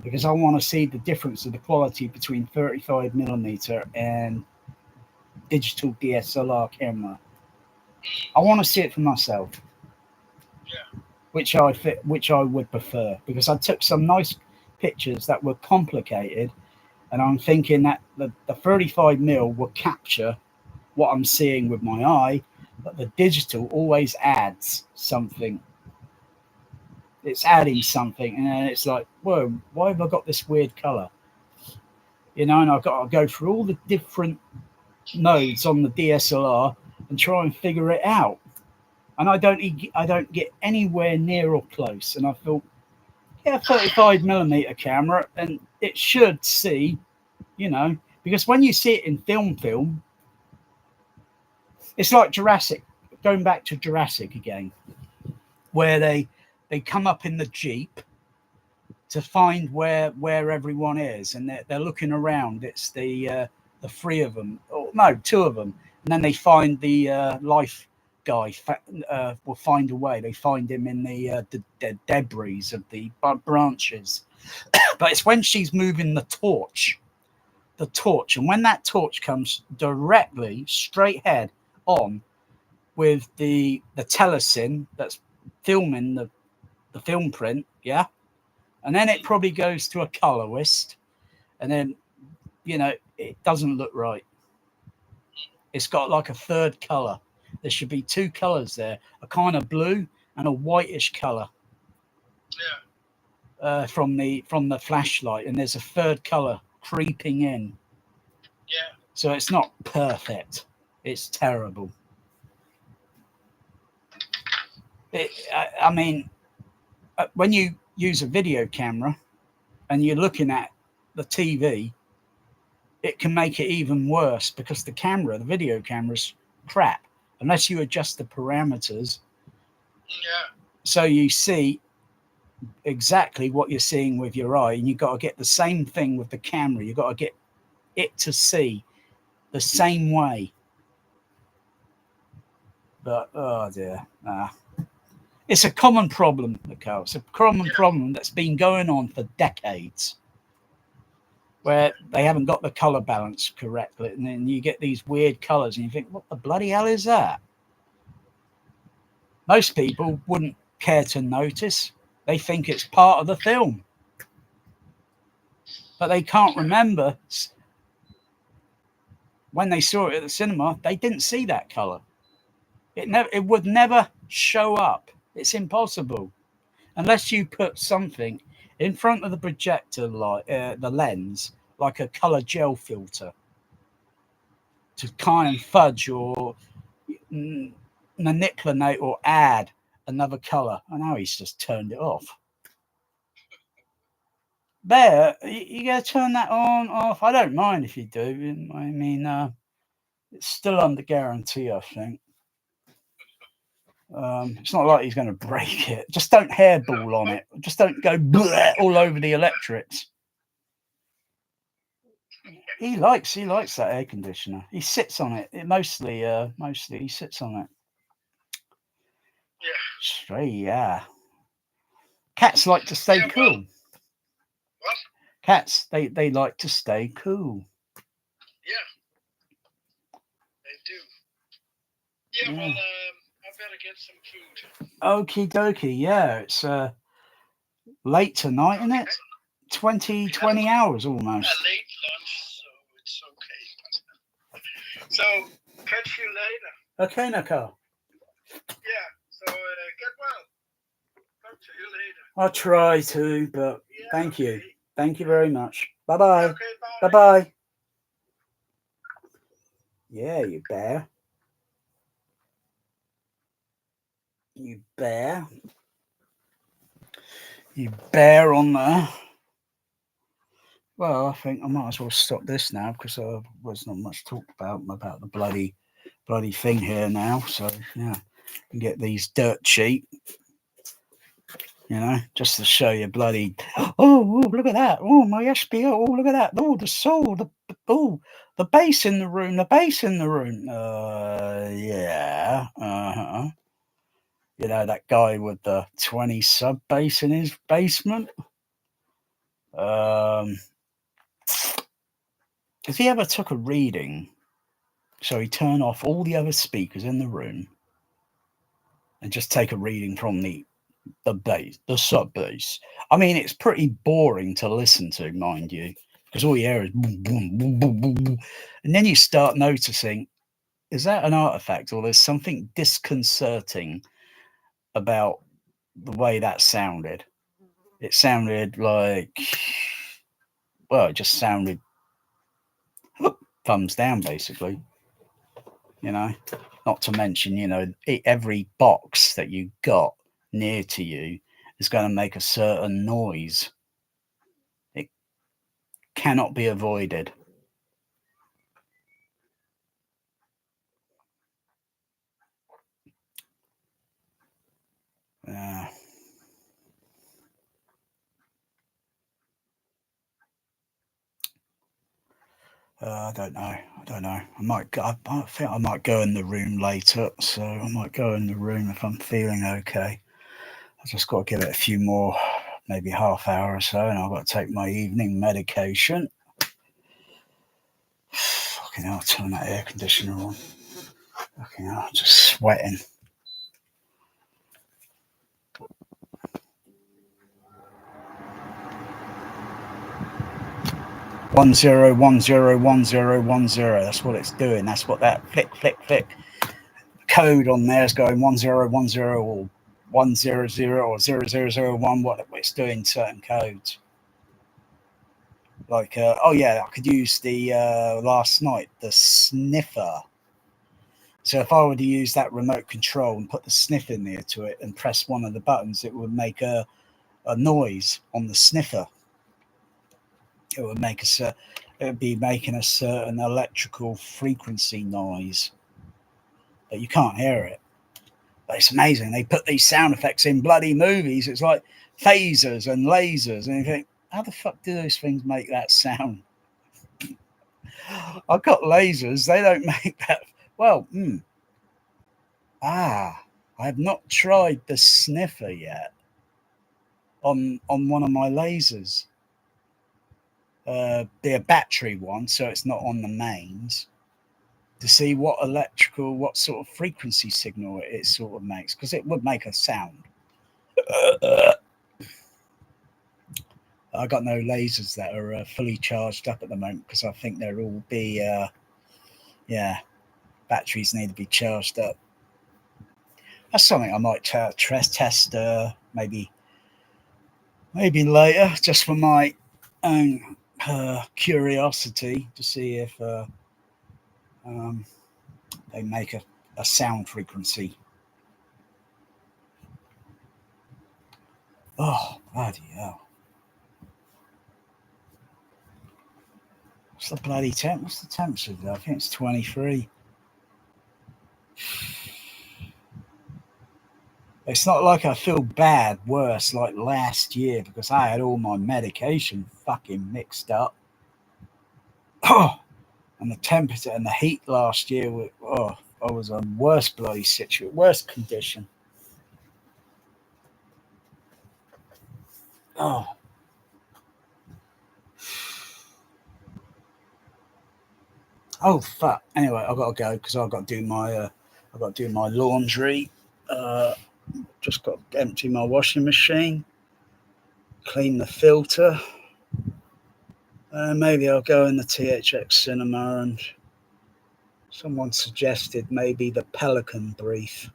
Because I want to see the difference of the quality between 35mm and digital DSLR camera. I want to see it for myself. Yeah. Which I would prefer, because I took some nice pictures that were complicated, and I'm thinking that the 35mm will capture what I'm seeing with my eye, but the digital always adds something. It's adding something, and then it's like, whoa, why have I got this weird color? You know, and I've got to go through all the different modes on the DSLR and try and figure it out. And I don't get anywhere near or close. And I thought, yeah, 35mm camera, and it should see, you know, because when you see it in film, it's like Jurassic, going back to Jurassic again, where they come up in the Jeep to find where everyone is, and they're looking around. It's the three of them, or no, two of them, and then they find the life guy will find a way. They find him in the debris of the branches. But it's when she's moving the torch, and when that torch comes directly straight head on with the telecine that's filming the film print, yeah, and then it probably goes to a colorist, and then, you know, it doesn't look right. It's got like a third color. There should be two colors there, a kind of blue and a whitish color. Yeah. From the flashlight, and there's a third color creeping in. Yeah. So it's not perfect. It's terrible. I mean, when you use a video camera and you're looking at the TV, it can make it even worse because the video camera's crap unless you adjust the parameters. Yeah. So you see exactly what you're seeing with your eye, and you've got to get the same thing with the camera. You've got to get it to see the same way. But oh dear, it's a common problem, Mikhail. It's a common problem that's been going on for decades, where they haven't got the color balance correctly, and then you get these weird colors, and you think, what the bloody hell is that? Most people wouldn't care to notice. They think it's part of the film, but they can't remember when they saw it at the cinema. They didn't see that color. It would never show up. It's impossible unless you put something in front of the projector, like the lens, like a color gel filter, to kind of fudge or manipulate or add another color. I know he's just turned it off. Bear, you gotta turn that on, off. I don't mind if you do. I mean, it's still under guarantee, I think. It's not like he's going to break it. Just don't hairball on it. Just don't go all over the electrics. He likes that air conditioner. He sits on it. Mostly he sits on it. Yeah. Straight, yeah. Cats like to stay cool. What? Cats, they like to stay cool. Yeah. They do. Yeah, well, I better get some food. Okie dokie, yeah. It's late tonight, isn't it? 20 hours almost. A late lunch, so it's okay. So, catch you later. Okay, Nicole. Yeah, so get well. Talk to you later. I'll try to, but Yeah, thank you. okay. Thank you very much. Bye-bye. Okay, bye. Bye-bye. Yeah, you bear. You bear. You bear on there. Well, I think I might as well stop this now because there's not much talk about the bloody thing here now. So yeah, you can get these dirt cheap, just to show you bloody. Oh, look at that! Oh, my SBO! Oh, look at that! Oh, the soul! The bass in the room! The bass in the room! Yeah. That guy with the 20 sub bass in his basement. If he ever took a reading, so he turned off all the other speakers in the room and just take a reading from the bass, the sub bass. I mean, it's pretty boring to listen to, mind you, because all you hear is boom, boom, boom, boom, boom, boom. And then you start noticing, is that an artifact or there's something disconcerting about the way that sounded? It sounded like, well, it just sounded thumbs down, basically. Not to mention, every box that you got near to you is going to make a certain noise. It cannot be avoided. I don't know. I think I might go in the room later. So I might go in the room if I'm feeling okay. I just got to give it a few more, maybe half hour or so, and I've got to take my evening medication. Fucking hell, I'll turn that air conditioner on. Fucking hell, I'm just sweating. One zero 101010. That's what it's doing. That's what that flick code on there is going 1010 or 100 or 0001. What it's doing, certain codes. Like I could use the last night the sniffer. So if I were to use that remote control and put the sniff in there to it and press one of the buttons, it would make a a noise on the sniffer, it would be making a certain electrical frequency noise, but you can't hear it. But it's amazing. They put these sound effects in bloody movies. It's like phasers and lasers, and you think, how the fuck do those things make that sound? I've got lasers. They don't make that. Well, I have not tried the sniffer yet on one of my lasers. The battery one, so it's not on the mains, to see what sort of frequency signal it sort of makes, because it would make a sound. I got no lasers that are fully charged up at the moment, because I think they'll all be, batteries need to be charged up. That's something I might test maybe later, just for my own curiosity, to see if they make a sound frequency. Oh, bloody hell. What's the bloody temp? What's the temperature there? I think it's 23. It's not like I feel worse like last year, because I had all my medication fucking mixed up. Oh, and the temperature and the heat last year, I was in worse bloody situation, worse condition. Oh. Oh fuck. Anyway, I've got to go, because I've got to do my laundry. Just got to empty my washing machine, clean the filter. Maybe I'll go in the THX cinema, and someone suggested maybe the Pelican Brief.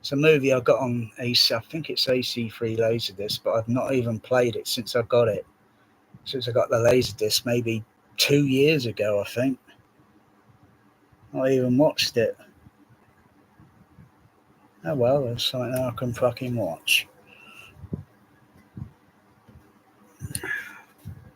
It's a movie I got on AC. I think it's AC3 Laserdisc, but I've not even played it since I got it. Since I got the Laserdisc, maybe 2 years ago, I think. Not even watched it. Oh well, there's something I can fucking watch.